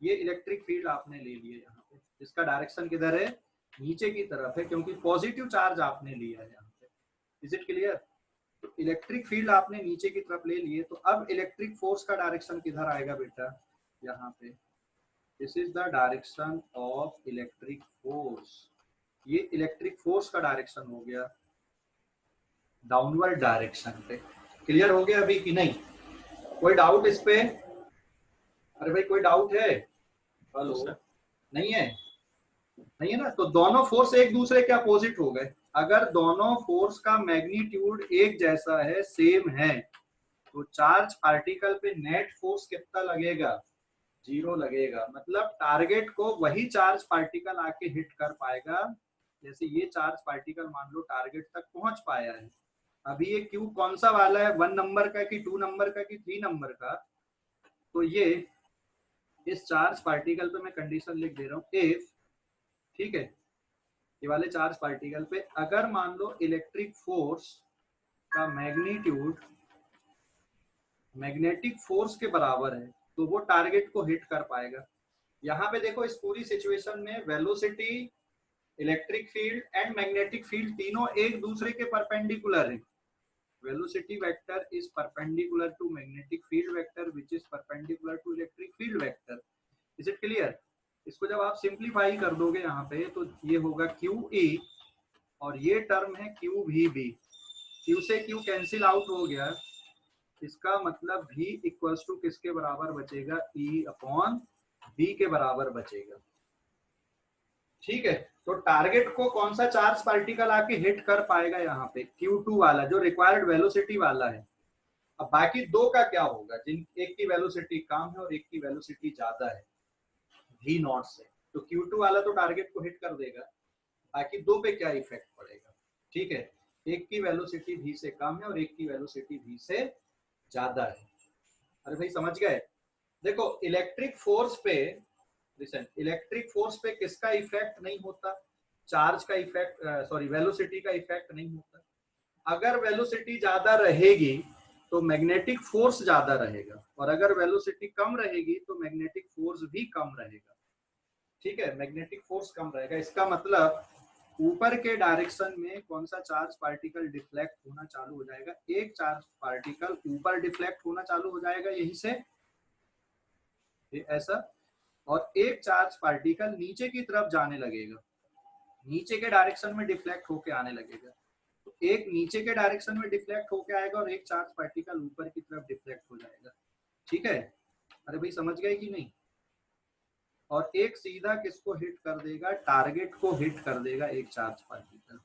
Speaker 1: ये इलेक्ट्रिक फील्ड आपने ले लिया यहाँ पे, इसका डायरेक्शन किधर है, नीचे की तरफ है, क्योंकि पॉजिटिव चार्ज आपने लिया है यहाँ पे। Is it clear? तो इलेक्ट्रिक फील्ड आपने नीचे की तरफ ले लिए, तो अब इलेक्ट्रिक फोर्स का डायरेक्शन किधर आएगा बेटा, यहाँ पे। This is the direction of electric force. ये इलेक्ट्रिक फोर्स का डायरेक्शन हो गया डाउनवर्ड डायरेक्शन पे। क्लियर हो गया अभी कि नहीं? कोई डाउट इस पे? अरे भाई कोई डाउट है? हेलो, नहीं है? नहीं है ना? तो दोनों फोर्स एक दूसरे के अपोजिट हो गए। अगर दोनों फोर्स का मैग्नीट्यूड एक जैसा है, सेम है, तो चार्ज पार्टिकल पे नेट फोर्स कितना लगेगा, 0 लगेगा। मतलब टारगेट को वही चार्ज पार्टिकल आके हिट कर पाएगा। जैसे ये चार्ज पार्टिकल मान लो टारगेट तक पहुंच पाया है, अभी ये क्यू कौन सा वाला है, 1 नंबर का कि 2 नंबर का कि 3 नंबर का, तो ये इस चार्ज पार्टिकल पे मैं कंडीशन लिख दे रहा हूँ इफ, ठीक है, ये वाले चार्ज पार्टिकल पे अगर मान लो इलेक्ट्रिक फोर्स का मैग्नीट्यूड मैग्नेटिक फोर्स के बराबर है, तो वो टारगेट को हिट कर पाएगा। यहाँ पे देखो इस पूरी सिचुएशन में velocity electric field and magnetic field तीनों एक दूसरे के परपेंडिकुलर है। Velocity vector is perpendicular to magnetic field vector which is perpendicular to electric field vector. Is it clear? इसको जब आप सिंप्लीफाई कर दोगे यहाँ पे तो ये होगा क्यू ए और ये टर्म है क्यू वी बी। क्यू से क्यू कैंसिल आउट हो गया, इसका मतलब v इक्वल्स टू किसके बराबर बचेगा? E अपॉन b के बराबर बचेगा। ठीक है, तो टारगेट को कौन सा चार्ज पार्टिकल आके हिट कर पाएगा? यहाँ पे Q2 वाला जो रिक्वायर्ड वेलोसिटी वाला है। अब बाकी दो का क्या होगा? जिन एक की वेलोसिटी कम है और एक की वेलोसिटी ज्यादा है v नॉट से, तो Q2 वाला तो टारगेट को हिट कर देगा, बाकी दो पे क्या इफेक्ट पड़ेगा? ठीक है, एक की वेलोसिटी v से कम है और एक की वेलोसिटी v से ज्यादा है। अरे भाई समझ गए? देखो इलेक्ट्रिक फोर्स पे, लिसन, इलेक्ट्रिक फोर्स पे किसका इफेक्ट नहीं होता? चार्ज का इफेक्ट, सॉरी वेलोसिटी का इफेक्ट नहीं होता। अगर वेलोसिटी ज्यादा रहेगी तो मैग्नेटिक फोर्स ज्यादा रहेगा, और अगर वेलोसिटी कम रहेगी तो मैग्नेटिक फोर्स भी कम रहेगा। ठीक है, मैग्नेटिक फोर्स कम रहेगा, इसका मतलब ऊपर के डायरेक्शन में कौन सा चार्ज पार्टिकल डिफ्लेक्ट होना चालू हो जाएगा? एक चार्ज पार्टिकल ऊपर डिफ्लेक्ट होना चालू हो जाएगा यहीं से, ये ऐसा, और एक चार्ज पार्टिकल नीचे की तरफ जाने लगेगा, नीचे के डायरेक्शन में डिफ्लेक्ट होके आने लगेगा। तो एक नीचे के डायरेक्शन में डिफ्लेक्ट होके आएगा और एक चार्ज पार्टिकल ऊपर की तरफ डिफ्लेक्ट हो जाएगा। ठीक है, अरे भाई समझ गए कि नहीं? और एक सीधा किसको हिट कर देगा? टारगेट को हिट कर देगा एक चार्ज पार्टिकल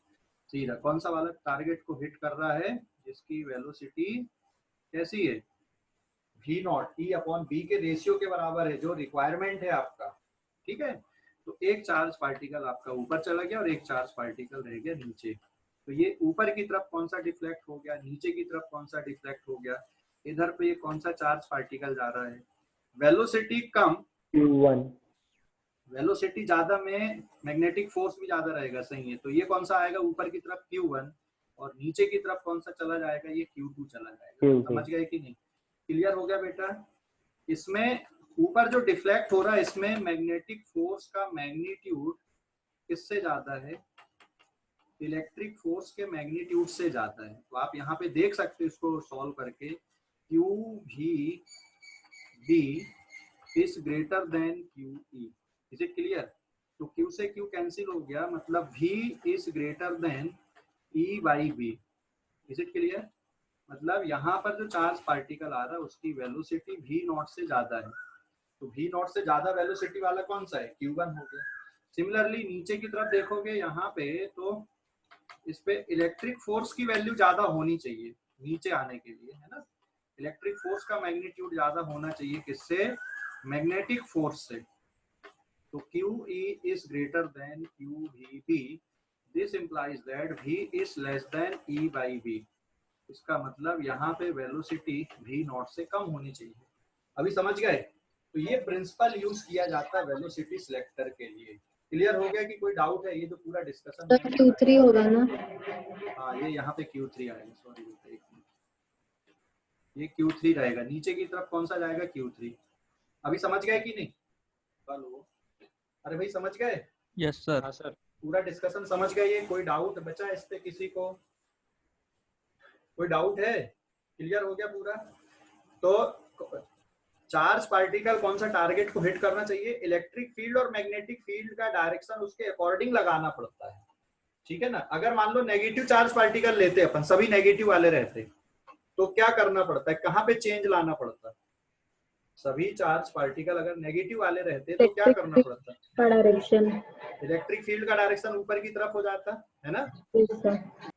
Speaker 1: सीधा। कौन सा वाला टारगेट को हिट कर रहा है? जिसकी वेलोसिटी कैसी है? v not e upon b के रेशियो के बराबर है, जो रिक्वायरमेंट है आपका। ठीक है, तो एक चार्ज पार्टिकल आपका ऊपर चला गया और एक चार्ज पार्टिकल रह गया नीचे। तो ये ऊपर की तरफ कौन सा डिफ्लेक्ट हो गया, नीचे की तरफ कौन सा डिफ्लेक्ट हो गया, इधर पे ये कौन सा चार्ज पार्टिकल जा रहा है? वेलोसिटी कम,
Speaker 2: Q1
Speaker 1: वेलोसिटी ज्यादा में मैग्नेटिक फोर्स भी ज्यादा रहेगा, सही है। तो ये कौन सा आएगा ऊपर की तरफ? Q1, और नीचे की तरफ कौन सा चला जाएगा? ये Q2 चला जाएगा।
Speaker 2: Q2
Speaker 1: समझ गए कि नहीं? क्लियर हो गया बेटा? इसमें ऊपर जो डिफ्लेक्ट हो रहा है इसमें मैग्नेटिक फोर्स का मैग्नीट्यूड किससे ज्यादा है? इलेक्ट्रिक फोर्स के मैग्नीट्यूड से ज्यादा है। तो आप यहाँ पे देख सकते हो इसको सॉल्व करके, Q V B is greater than Q E. Is it clear? तो Q से Q कैंसिल हो गया, मतलब V is greater than E by B। Is it clear? मतलब यहाँ पर जो चार्ज पार्टिकल आ रहा है उसकी वेलोसिटी V नॉट से ज्यादा है, तो V नॉट से ज्यादा वेलोसिटी वाला कौन सा है? Q1 हो गया। सिमिलरली नीचे की तरफ देखोगे यहाँ पे, तो इस पे इलेक्ट्रिक फोर्स की वैल्यू ज्यादा होनी चाहिए नीचे आने के लिए, है ना? इलेक्ट्रिक फोर्स का मैग्नीट्यूड ज्यादा होना चाहिए, किससे? मैग्नेटिक फोर्स से। तो QE is greater than QVB. This implies that V is less than E by B. इसका मतलब यहाँ पे वेलोसिटी V नॉट से कम होनी चाहिए। अभी समझ गए? तो ये प्रिंसिपल यूज किया जाता है वेलोसिटी सिलेक्टर के लिए। क्लियर हो गया कि कोई डाउट है? ये जो पूरा डिस्कशन
Speaker 4: तो Q3 होगा ना?
Speaker 1: हाँ, ये यहाँ पे Q3 आएगा, सॉरी बेटा एक मिनट, ये Q3 रहेगा, नीचे की तरफ कौन सा जाएगा? Q3। अभी समझ गए कि नहीं? हेलो, अरे भाई समझ गए?
Speaker 5: Yes sir.
Speaker 3: हाँ सर।
Speaker 1: पूरा डिस्कशन समझ गए? ये कोई डाउट बचा इस पे किसी को? कोई डाउट है? क्लियर हो गया पूरा? तो चार्ज पार्टिकल कौन सा टारगेट को हिट करना चाहिए? इलेक्ट्रिक फील्ड और मैग्नेटिक फील्ड का डायरेक्शन उसके अकॉर्डिंग लगाना पड़ता है। ठीक है ना? अगर मान लो नेगेटिव चार्ज पार्टिकल लेते अपन, सभी नेगेटिव वाले रहते, तो क्या करना पड़ता है? कहाँ पे चेंज लाना पड़ता है? सभी चार्ज पार्टिकल अगर नेगेटिव वाले रहते तो क्या करना पड़ता है?
Speaker 4: का डायरेक्शन,
Speaker 1: इलेक्ट्रिक फील्ड का डायरेक्शन ऊपर की तरफ हो जाता है ना,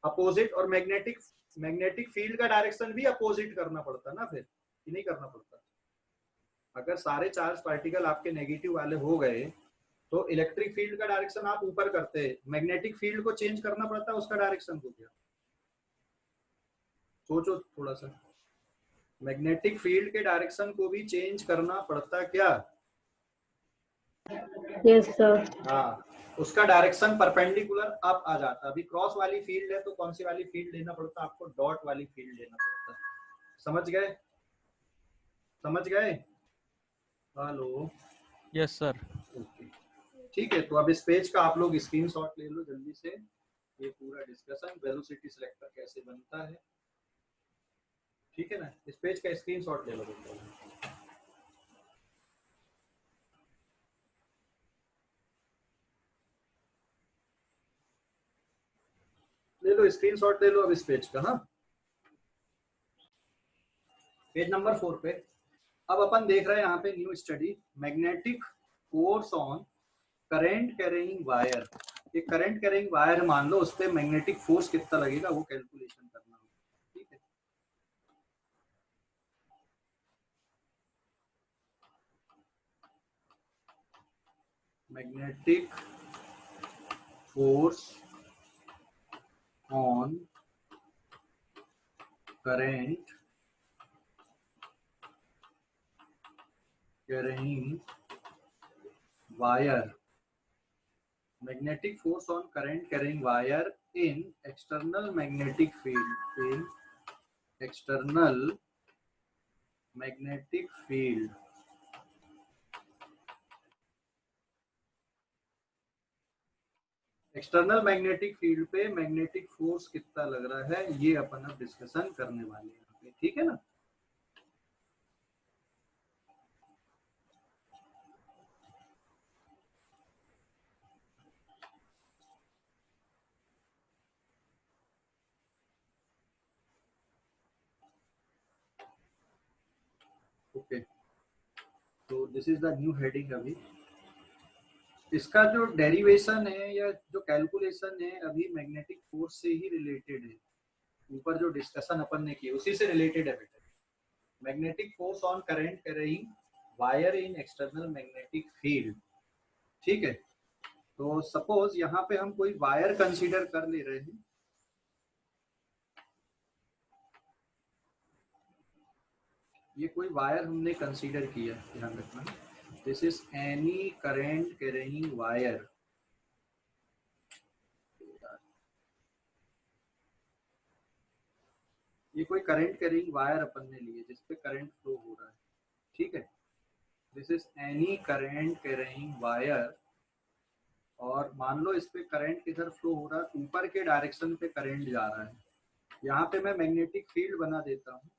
Speaker 1: अपोजिट, और मैग्नेटिक फील्ड का डायरेक्शन भी अपोजिट करना पड़ता ना, फिर कि नहीं करना पड़ता? अगर सारे चार्ज पार्टिकल आपके नेगेटिव वाले हो गए तो इलेक्ट्रिक फील्ड का डायरेक्शन आप ऊपर करते, मैग्नेटिक फील्ड को चेंज करना पड़ता है उसका डायरेक्शन को। क्या सोचो थोड़ा सा, मैग्नेटिक फील्ड के डायरेक्शन को भी चेंज करना पड़ता क्या?
Speaker 4: Yes sir.
Speaker 1: हाँ, उसका डायरेक्शन परपेंडिकुलर अप आ जाता। अभी क्रॉस वाली फील्ड है तो कौन सी वाली फील्ड लेना पड़ता? आपको डॉट वाली फील्ड लेना पड़ता। समझ गए? समझ गए? Hello,
Speaker 5: yes sir.
Speaker 1: ओके, ठीक है, तो अब इस पेज का आप लोग स्क्रीनशॉट ले लो जल्दी से, ये पूरा डिस्कशन वेलोसिटी सिलेक्टर कैसे बनता है, ठीक है ना, इस पेज का स्क्रीनशॉट ले लो बेटा। ले लो स्क्रीनशॉट ले लो अब इस पेज का। हाँ, पेज नंबर 4 पे अब अपन देख रहे हैं यहाँ पे new study magnetic force on current carrying wire. एक करंट कैरिंग वायर मान लो, उस पर मैग्नेटिक फोर्स कितना लगेगा वो कैलकुलेशन करना होगा, ठीक है। Magnetic force on current carrying wire, magnetic force on current carrying wire in external magnetic field, in external magnetic field, external magnetic field पे मैग्नेटिक फोर्स कितना लग रहा है ये अपन अब डिस्कशन करने वाले हैं, ठीक है ना। ओके, तो this is the new heading. अभी इसका जो डेरिवेशन है या जो कैलकुलेशन है अभी मैग्नेटिक फोर्स से ही रिलेटेड है, ऊपर जो डिस्कशन अपन ने की उसी से रिलेटेड है बेटा। Magnetic force on current carrying wire in external magnetic field, ठीक है। तो सपोज यहाँ पे हम कोई वायर कंसीडर कर ले रहे हैं, ये कोई वायर हमने कंसीडर किया, ध्यान रखना, this is any current carrying wire, ये कोई करंट कैरिंग वायर अपन ने लिए जिसपे करंट फ्लो हो रहा है, ठीक है। This is any current carrying wire, और मान लो इस पे करंट किधर फ्लो हो रहा है, ऊपर के डायरेक्शन पे करंट जा रहा है। यहाँ पे मैं मैग्नेटिक फील्ड बना देता हूँ,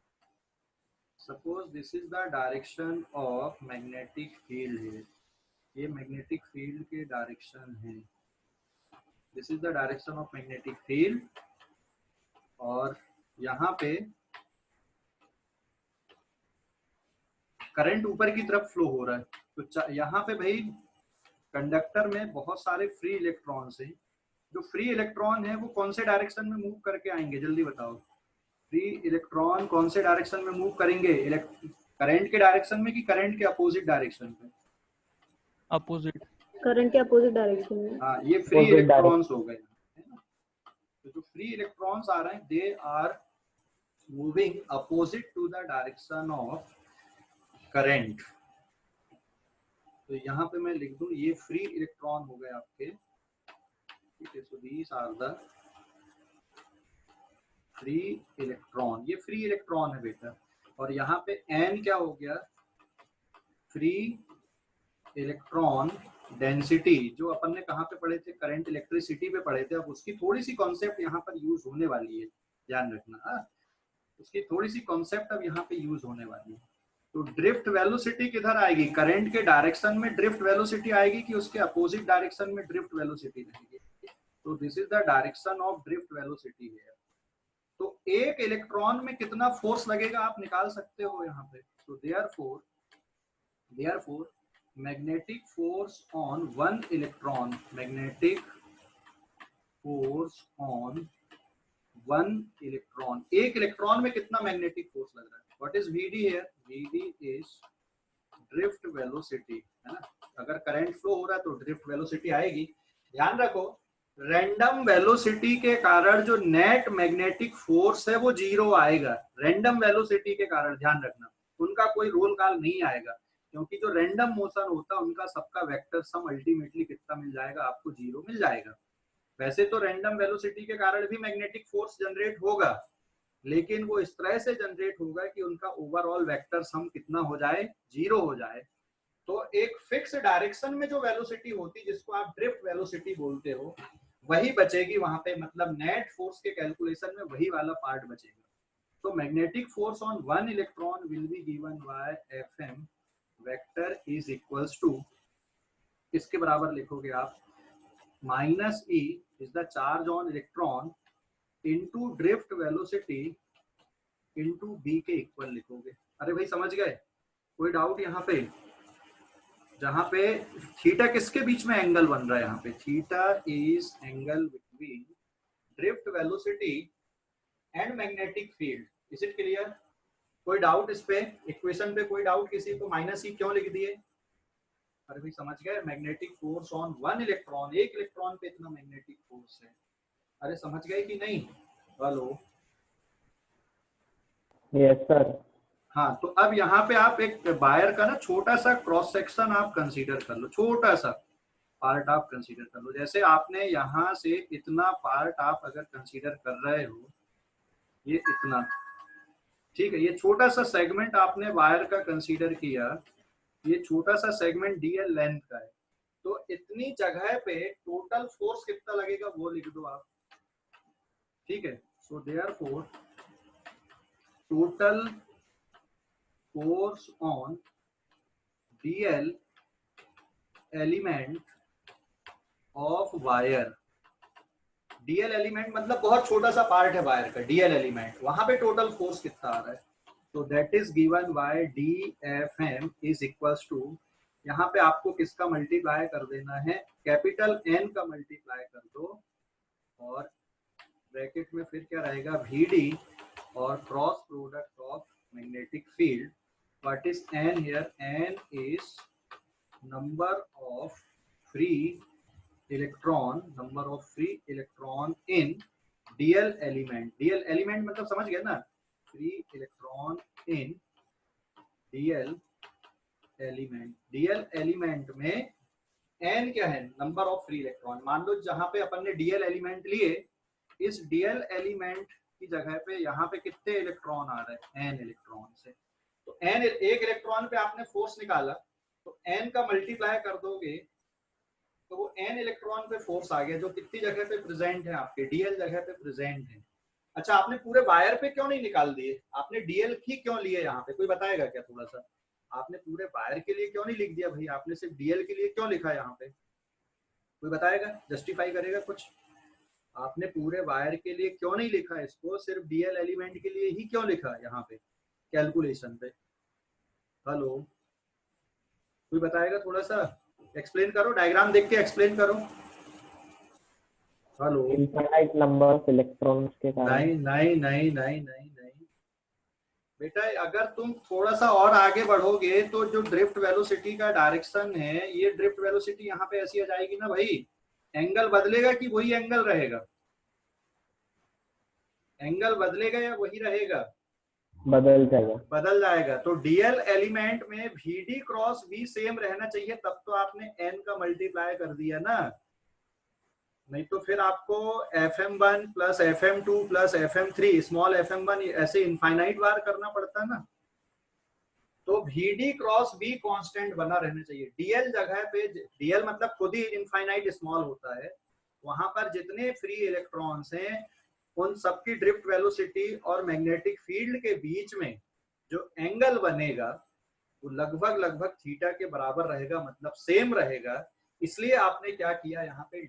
Speaker 1: suppose this is the direction of magnetic field है, ये मैग्नेटिक फील्ड के डायरेक्शन है, this is the direction of magnetic field, और यहाँ पे करंट ऊपर की तरफ फ्लो हो रहा है। तो यहाँ पे भाई कंडक्टर में बहुत सारे फ्री इलेक्ट्रॉन्स हैं, जो फ्री इलेक्ट्रॉन है वो कौन से डायरेक्शन में मूव करके आएंगे जल्दी बताओ। फ्री इलेक्ट्रॉन कौन से डायरेक्शन में मूव करेंगे, करंट के डायरेक्शन में कि करंट के अपोजिट डायरेक्शन पे?
Speaker 3: अपोजिट,
Speaker 4: करंट के अपोजिट डायरेक्शन में।
Speaker 1: हाँ, ये फ्री इलेक्ट्रॉन्स हो गए, है ना। तो जो फ्री इलेक्ट्रॉन्स आ रहे हैं they are moving opposite to the direction of current. तो यहाँ पे मैं लिख दूं ये फ्री इलेक्ट्रॉन हो गए आपके, ठीक है। So these are the free electron, ये फ्री इलेक्ट्रॉन है बेटा। और यहाँ पे एन क्या हो गया, फ्री इलेक्ट्रॉन डेंसिटी, जो अपन ने कहाँ पे पढ़े थे, करंट इलेक्ट्रिसिटी पे पढ़े थे। अब उसकी थोड़ी सी कॉन्सेप्ट यहाँ पर यूज होने वाली है, ध्यान रखना। उसकी थोड़ी सी कॉन्सेप्ट अब यहाँ पे यूज होने वाली है। तो ड्रिफ्ट वेलोसिटी किधर आएगी, करंट के डायरेक्शन में ड्रिफ्ट वेलोसिटी आएगी कि उसके अपोजिट डायरेक्शन में ड्रिफ्ट वेलोसिटी रहेगी। तो this is the direction of drift velocity है। तो एक इलेक्ट्रॉन में कितना फोर्स लगेगा आप निकाल सकते हो यहाँ पे। तो therefore magnetic force on one electron, magnetic force on one electron, एक इलेक्ट्रॉन में कितना मैग्नेटिक फोर्स लग रहा है। What is VD here, VD is drift velocity, है ना। अगर करंट फ्लो हो रहा है तो ड्रिफ्ट वेलोसिटी आएगी। ध्यान रखो रैंडम वेलोसिटी के कारण जो नेट मैग्नेटिक फोर्स है वो जीरो आएगा, रैंडम वेलोसिटी के कारण, ध्यान रखना। उनका कोई रोल कॉल नहीं आएगा, क्योंकि जो रैंडम मोशन होता है उनका सबका वेक्टर सम अल्टीमेटली कितना मिल जाएगा, आपको जीरो मिल जाएगा। वैसे तो रैंडम वेलोसिटी के कारण भी मैग्नेटिक फोर्स जनरेट होगा, लेकिन वो इस तरह से जनरेट होगा कि उनका ओवरऑल वेक्टर सम कितना हो जाए, जीरो हो जाए। तो एक फिक्स डायरेक्शन में जो वेलोसिटी होती जिसको आप ड्रिफ्ट वेलोसिटी बोलते हो वही बचेगी वहां पे, मतलब नेट फोर्स के कैलकुलेशन में वही वाला पार्ट बचेगा। तो magnetic force on one electron will be given by Fm vector is equals to, किसके बराबर लिखोगे आप, minus E is the charge on electron into drift velocity into b के इक्वल लिखोगे। अरे भाई समझ गए, कोई डाउट यहाँ पे? जहाँ पे थीटा किसके बीच में एंगल बन रहा है, यहाँ पे theta is angle between drift velocity and magnetic field. Is it clear? कोई डाउट इस पे, इक्वेशन पे कोई डाउट किसी को? माइनस ई क्यों लिख दिए? अरे भाई समझ गए, magnetic force on one electron, एक इलेक्ट्रॉन पे इतना मैग्नेटिक फोर्स है। अरे समझ गए कि नहीं? Hello,
Speaker 2: yes sir.
Speaker 1: हाँ, तो अब यहाँ पे आप एक वायर का ना छोटा सा क्रॉस सेक्शन आप कंसीडर कर लो, छोटा सा पार्ट आप कंसीडर कर लो। जैसे आपने यहाँ से इतना पार्ट आप अगर कंसीडर कर रहे हो, ये इतना, ठीक है, ये छोटा सा सेगमेंट आपने वायर का कंसीडर किया, ये छोटा सा सेगमेंट डीएल लेंथ का है। तो इतनी जगह पे टोटल फोर्स कितना लगेगा वो लिख दो आप, ठीक है। So therefore total force on DL element of wire, DL element मतलब बहुत छोटा सा पार्ट है वायर का, डीएल एलिमेंट, वहां पे टोटल फोर्स कितना आ रहा है, तो that is given by DFM is equals to, यहाँ पे आपको किसका मल्टीप्लाई कर देना है, कैपिटल N का मल्टीप्लाई कर दो, और ब्रैकेट में फिर क्या रहेगा, VD और cross product of magnetic field. What is N here? N is number of free electron, number of free electron in DL element. DL element मतलब समझ गए ना, free electron in DL element. DL element में n क्या है, number of free electron. मान लो जहां पे अपन ने डीएल एलिमेंट लिए, इस डीएल एलिमेंट की जगह पे यहाँ पे कितने इलेक्ट्रॉन आ रहे हैं, n इलेक्ट्रॉन से। तो n, एक इलेक्ट्रॉन पे आपने फोर्स निकाला, तो n का मल्टीप्लाई कर दोगे तो वो n इलेक्ट्रॉन पे फोर्स आ गया, जो कितनी जगह पे प्रेजेंट है, आपके डीएल जगह पे प्रेजेंट है। अच्छा, आपने पूरे वायर पे क्यों नहीं निकाल दिए, आपने डीएल ही क्यों लिए यहाँ पे, कोई बताएगा क्या? थोड़ा सा आपने पूरे वायर के लिए क्यों नहीं लिख दिया भाई, आपने सिर्फ डीएल के लिए क्यों लिखा यहाँ पे? कोई बताएगा, जस्टिफाई करेगा कुछ? आपने पूरे वायर के लिए क्यों नहीं लिखा इसको, सिर्फ डीएल एलिमेंट के लिए ही क्यों लिखा यहाँ पे कैलकुलेशन पे? हेलो, कोई बताएगा? थोड़ा सा एक्सप्लेन करो, डायग्राम देख के एक्सप्लेन करो। Hello,
Speaker 2: infinite number of electrons के कारण।
Speaker 1: नहीं नहीं नहीं नहीं नहीं नहीं बेटा, अगर तुम थोड़ा सा और आगे बढ़ोगे तो जो ड्रिफ्ट वेलोसिटी का डायरेक्शन है, ये ड्रिफ्ट वेलोसिटी यहाँ पे ऐसी आ जाएगी ना भाई, एंगल बदलेगा कि वही एंगल रहेगा? एंगल बदलेगा या वही रहेगा?
Speaker 2: बदल जाएगा।
Speaker 1: बदल जाएगा। तो डीएल एलिमेंट में VD क्रॉस V सेम रहना चाहिए, तब तो आपने n का मल्टीप्लाई कर दिया ना, नहीं तो फिर आपको FM1 plus FM2 plus FM3 small FM1 ऐसे इनफाइनाइट बार करना पड़ता है ना। तो VD क्रॉस V कांस्टेंट बना रहना चाहिए। डीएल जगह पे, डीएल मतलब खुद ही इनफाइनाइट स्मॉल होता है, वहां पर जितने फ्री इलेक्ट्रॉन्स हैं उन सबकी ड्रिफ्ट वेलोसिटी और मैग्नेटिक फील्ड के बीच में जो एंगल बनेगा वो लगभग लगभग थीटा के बराबर रहेगा, मतलब सेम रहेगा। इसलिए आपने क्या किया, यहाँ पे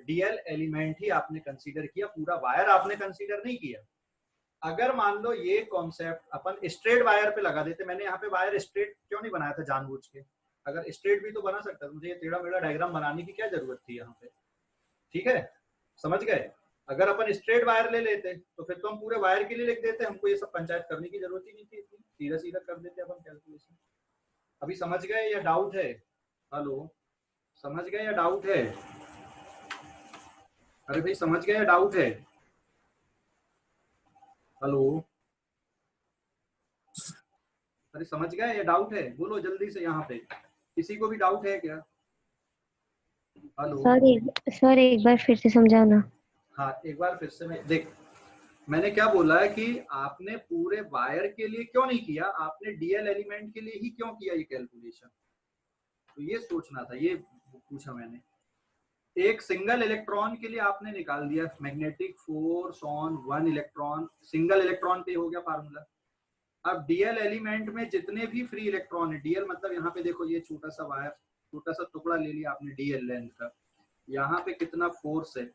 Speaker 1: डीएल एलिमेंट ही आपने कंसीडर किया, पूरा वायर आपने कंसीडर नहीं किया। अगर मान लो ये कॉन्सेप्ट अपन स्ट्रेट वायर पे लगा देते, मैंने यहाँ पे वायर स्ट्रेट क्यों नहीं बनाया था जानबूझ के, अगर स्ट्रेट भी तो बना सकता था, मुझे ये टेढ़ा मेढ़ा डायग्राम बनाने की क्या जरूरत थी यहाँ पे? ठीक है, समझ गए? अगर अपन स्ट्रेट वायर ले लेते तो फिर तो हम पूरे वायर के लिए लिख देते, हमको ये सब पंचायत करने की जरूरत ही नहीं थी, सीधा सीधा कर देते अपन कैलकुलेशन। अभी समझ गए या डाउट है? हेलो, समझ गए या डाउट है? अरे भाई समझ गए या डाउट है? हेलो, अरे समझ गए या डाउट है? बोलो जल्दी से, यहाँ पे किसी को भी डाउट है क्या? हेलो
Speaker 5: सर एक बार फिर से समझाओ ना।
Speaker 1: हाँ, एक बार फिर से मैं देख, मैंने क्या बोला है कि आपने पूरे वायर के लिए क्यों नहीं किया, आपने डीएल एलिमेंट के लिए ही क्यों किया ये कैलकुलेशन, तो ये सोचना था, ये पूछा मैंने। एक सिंगल इलेक्ट्रॉन के लिए आपने निकाल दिया magnetic force on one electron, single electron पे हो गया फार्मूला। अब डीएल एलिमेंट में जितने भी फ्री इलेक्ट्रॉन है, डीएल मतलब यहाँ पे देखो ये छोटा सा वायर, छोटा सा टुकड़ा ले लिया आपने डीएल लेंथ का, यहाँ पे कितना फोर्स है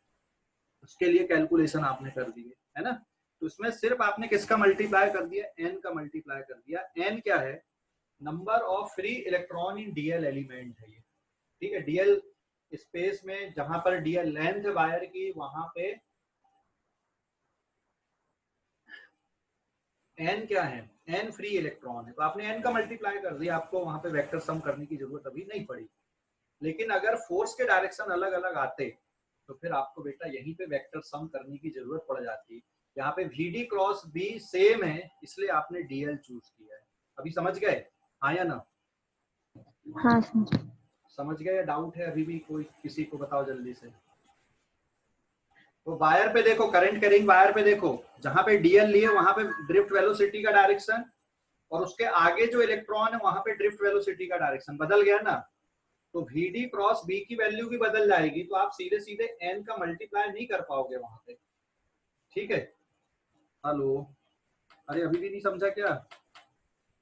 Speaker 1: उसके लिए कैलकुलेशन आपने कर दी है ना। तो इसमें सिर्फ आपने किसका मल्टीप्लाई कर दिया, एन का मल्टीप्लाई कर दिया। एन क्या है, number of free electron in DL element है ये, ठीक है। डीएल स्पेस में जहां पर डीएल लेंथ है वायर की, वहां पे एन क्या है, एन फ्री इलेक्ट्रॉन है, तो आपने एन का मल्टीप्लाई कर दिया, आपको वहां पे वेक्टर सम करने की जरूरत अभी नहीं पड़ी। लेकिन अगर फोर्स के डायरेक्शन अलग अलग आते तो फिर आपको बेटा यहीं पे वेक्टर सम करने की जरूरत पड़ जाती। यहाँ पे VD क्रॉस B सेम है, इसलिए आपने DL चूज किया है। अभी समझ गए, हाँ या ना?
Speaker 4: हाँ सर।
Speaker 1: समझ गए या डाउट है अभी भी कोई, किसी को बताओ जल्दी से। तो वायर पे देखो, करंट कैरिंग वायर पे देखो, जहां पे DL लिए वहां पे ड्रिफ्ट वेलोसिटी का डायरेक्शन, और उसके आगे जो इलेक्ट्रॉन है वहां पे ड्रिफ्ट वेलोसिटी का डायरेक्शन बदल गया ना, तो VD क्रॉस B की वैल्यू भी बदल जाएगी, तो आप सीधे सीधे n का मल्टीप्लाई नहीं कर पाओगे वहां पे, ठीक है। हेलो, अरे अभी भी नहीं समझा क्या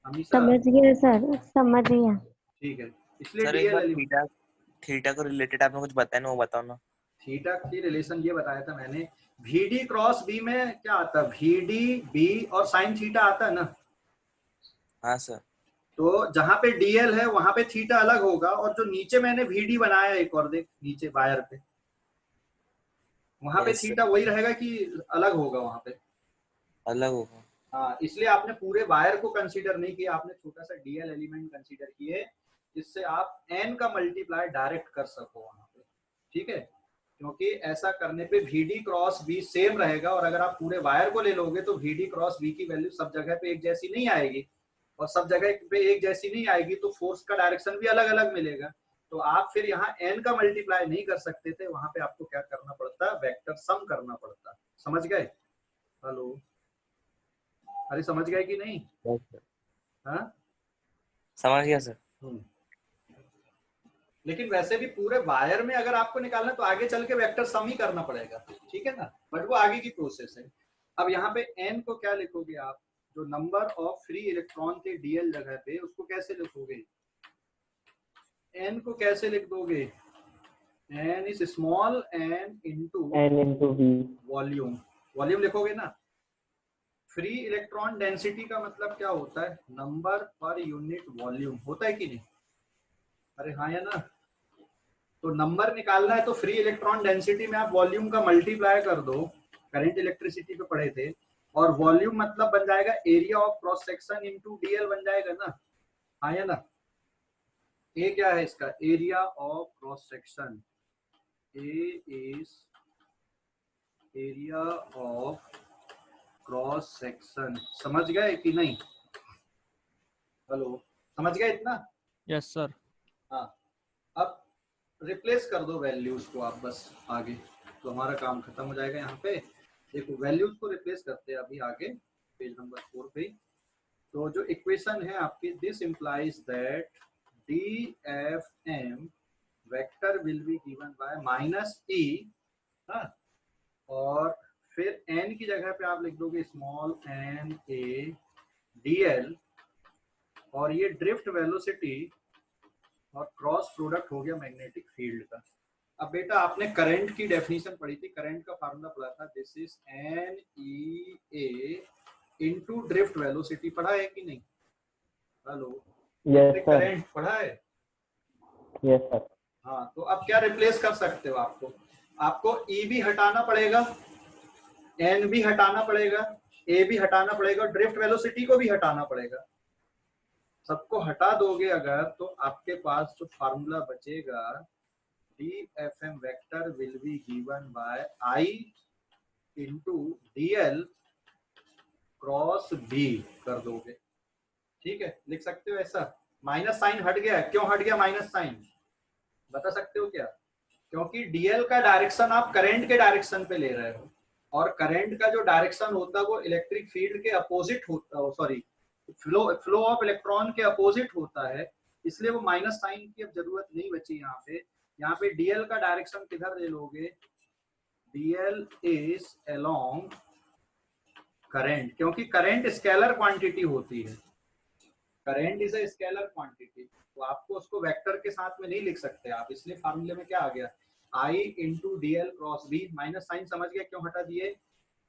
Speaker 1: हमेशा?
Speaker 4: समझ गया सर, समझ गया।
Speaker 1: ठीक है, इसलिए
Speaker 5: सर एक
Speaker 1: डीएल
Speaker 5: बार
Speaker 1: एलिमेंट,
Speaker 5: थीटा को रिलेटेड आपने कुछ बताया ना, वो बताओ ना।
Speaker 1: थीटा की रिलेशन ये बताया था मैंने, VD क्रॉस B में क्या आता है, VD B और साइन थीटा आता है ना।
Speaker 5: हाँ सर।
Speaker 1: तो जहां पे DL है वहां पे थीटा अलग होगा, और जो नीचे मैंने VD बनाया एक और देख नीचे वायर पे, वहां पे
Speaker 5: यस
Speaker 1: थीटा वही रहेगा कि अलग होगा वहां पे?
Speaker 5: अलग होगा।
Speaker 1: हाँ, इसलिए आपने पूरे वायर को कंसीडर नहीं किया, आपने छोटा सा डीएल एलिमेंट कंसीडर किए, जिससे आप एन का मल्टीप्लाई डायरेक्ट कर सको वहां पे, ठीक है। क्योंकि ऐसा करने पे VD क्रॉस B सेम रहेगा, और अगर आप पूरे वायर को ले लोगे तो VD क्रॉस B की वैल्यू सब जगह पे एक जैसी नहीं आएगी, और सब जगह पे एक जैसी नहीं आएगी तो फोर्स का डायरेक्शन भी अलग अलग मिलेगा। तो आप फिर यहाँ n का मल्टीप्लाई नहीं कर सकते थे, वहां पे आपको क्या करना पड़ता, वेक्टर सम करना पड़ता। समझ गए? हेलो, अरे समझ गए कि नहीं?
Speaker 5: Yes, sir.
Speaker 1: हाँ,
Speaker 5: समझ गया सर।
Speaker 1: लेकिन वैसे भी पूरे वायर में अगर आपको निकालना तो आगे चल के वेक्टर सम ही करना पड़ेगा, ठीक है ना, बट वो आगे की प्रोसेस है। अब यहाँ पे n को क्या लिखोगे आप, जो नंबर ऑफ फ्री इलेक्ट्रॉन थे DL जगह पे, उसको कैसे लिखोगे, n को कैसे लिख दोगे, n is small n into
Speaker 2: V।
Speaker 1: Volume, volume लिखोगे ना। फ्री इलेक्ट्रॉन डेंसिटी का मतलब क्या होता है, नंबर पर यूनिट वॉल्यूम होता है कि नहीं? अरे हाँ या ना? तो नंबर निकालना है तो फ्री इलेक्ट्रॉन डेंसिटी में आप वॉल्यूम का मल्टीप्लाई कर दो, करंट इलेक्ट्रिसिटी पे पढ़े थे, और वॉल्यूम मतलब बन जाएगा area of cross section into DL बन जाएगा ना, हाँ या ना? ए क्या है इसका, area of cross section, A is area of cross section. समझ गए कि नहीं? हेलो, समझ गए इतना?
Speaker 3: Yes sir.
Speaker 1: हाँ, अब रिप्लेस कर दो वैल्यूज को आप बस आगे, तो हमारा काम खत्म हो जाएगा। यहाँ पे देखो वैल्यूज को रिप्लेस करते हैं अभी आगे पेज नंबर 4 पे। तो जो इक्वेशन है आपकी, this implies that DFM vector will be given bye -E, हाँ, और फिर n की जगह पे आप लिख दोगे स्मॉल n a DL, और ये ड्रिफ्ट वेलोसिटी और क्रॉस प्रोडक्ट हो गया मैग्नेटिक फील्ड का। अब बेटा आपने करंट की डेफिनेशन पढ़ी थी, करंट का फार्मूला पढ़ा था, this is NEA into drift velocity, पढ़ा है कि नहीं? Hello,
Speaker 2: yes sir.
Speaker 1: करंट पढ़ा है?
Speaker 2: Yes sir.
Speaker 1: हाँ, तो अब क्या रिप्लेस कर सकते हो, आपको E भी हटाना पड़ेगा, N भी हटाना पड़ेगा, A भी हटाना पड़ेगा, और ड्रिफ्ट वेलोसिटी को भी हटाना पड़ेगा। सबको हटा दोगे अगर, तो आपके पास जो फार्मूला बचेगा, DFM vector will be given bye I into DL cross B कर दोगे, ठीक है। लिख सकते हो ऐसा, माइनस साइन हट गया, क्यों हट गया माइनस साइन, बता सकते हो क्या? क्योंकि DL का डायरेक्शन आप करंट के डायरेक्शन पे ले रहे हो, और करंट का जो डायरेक्शन होता है वो इलेक्ट्रिक फील्ड के अपोजिट होता है, सॉरी फ्लो ऑफ इलेक्ट्रॉन के अपोजिट होता है, इसलिए वो माइनस साइन की अब जरूरत नहीं बची यहाँ पे। यहाँ पे डीएल का डायरेक्शन किधर ले लोगे, डीएल इज अलोंग करंट, क्योंकि करंट स्केलर क्वांटिटी होती है, current is a scalar quantity, तो आपको उसको वेक्टर के साथ में नहीं लिख सकते आप, इसलिए फार्मूले में क्या आ गया, I into D L cross B. Minus sign समझ गया क्यों हटा दिए,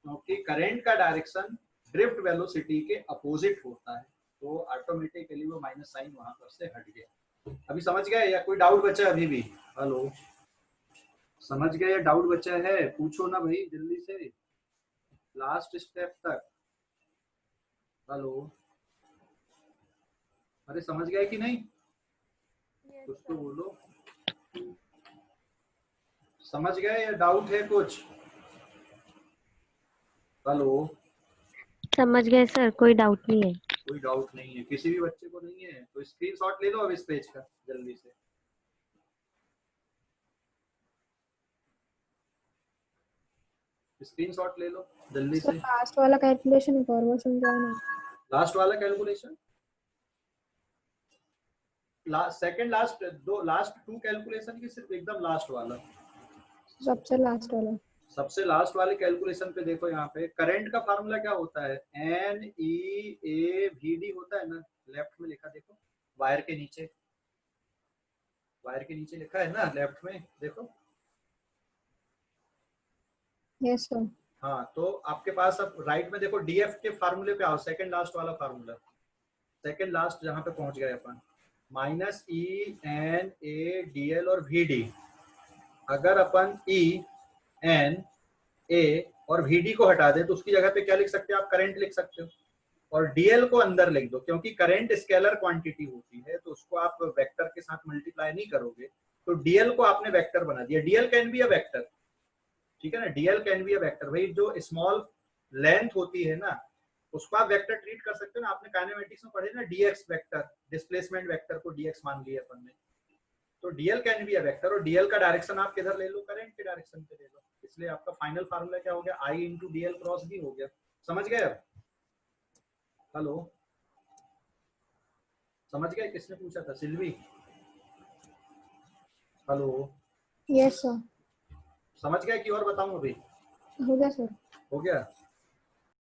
Speaker 1: क्योंकि करंट का डायरेक्शन ड्रिफ्ट वेलोसिटी के अपोजिट होता है, तो ऑटोमेटिकली वो माइनस साइन वहां पर से हट गया। अभी समझ गए या कोई डाउट बचा है अभी भी? हेलो, समझ गए या डाउट बचा है? पूछो ना भाई जल्दी से, लास्ट स्टेप तक। हेलो, अरे समझ गए कि नहीं? कुछ तो बोलो, समझ गए या डाउट है कुछ? हेलो,
Speaker 4: समझ गए सर, कोई डाउट नहीं है।
Speaker 1: कोई डाउट नहीं है किसी भी बच्चे को? नहीं है तो स्क्रीनशॉट ले लो अब इस पेज का जल्दी से। स्क्रीनशॉट ले लो जल्दी से।
Speaker 6: लास्ट वाला कैलकुलेशन एक और बार समझाओ ना।
Speaker 1: लास्ट वाला कैलकुलेशन, सेकंड लास्ट, दो लास्ट टू कैलकुलेशन की सिर्फ एकदम लास्ट वाला,
Speaker 6: सबसे लास्ट वाला।
Speaker 1: सबसे लास्ट वाले कैलकुलेशन पे देखो, यहाँ पे करंट का फार्मूला क्या होता है, N E A V D होता है ना, लेफ्ट में लिखा देखो, वायर के नीचे, वायर के नीचे लिखा है ना लेफ्ट में देखो।
Speaker 6: Yes sir.
Speaker 1: हाँ, तो आपके पास अब राइट में देखो, डीएफ के फार्मूले पे आओ, सेकंड लास्ट वाला फार्मूला, सेकंड लास्ट जहाँ पे पहुंच गए अपन, minus E N A D L और वी डी। अगर अपन ई एन ए और वी डी को हटा दे तो उसकी जगह पे क्या लिख सकते हो आप, करंट लिख सकते हो, और डीएल को अंदर लिख दो, क्योंकि करंट स्केलर क्वांटिटी होती है तो उसको आप वेक्टर के साथ मल्टीप्लाई नहीं करोगे, तो डीएल को आपने वेक्टर बना दिया। DL can be a vector, ठीक है ना, DL can be a vector. भाई जो स्मॉल लेंथ होती है ना उसको आप वेक्टर ट्रीट कर सकते हो ना, आपने काइनेमेटिक्स में पढ़े ना, डीएक्स वेक्टर, डिस्प्लेसमेंट वेक्टर को डीएक्स मान लिया अपन ने, तो DL can be a vector, और डीएल का डायरेक्शन आप किधर ले लो, करंट के डायरेक्शन पे ले लो, इसलिए आपका फाइनल फार्मूला क्या हो गया, I into D L cross B हो गया। समझ गए अब? हेलो, समझ गए? किसने पूछा था, सिल्वी? Hello,
Speaker 6: yes sir.
Speaker 1: समझ गए कि और बताऊं अभी?
Speaker 6: हो गया सर।
Speaker 1: हो गया?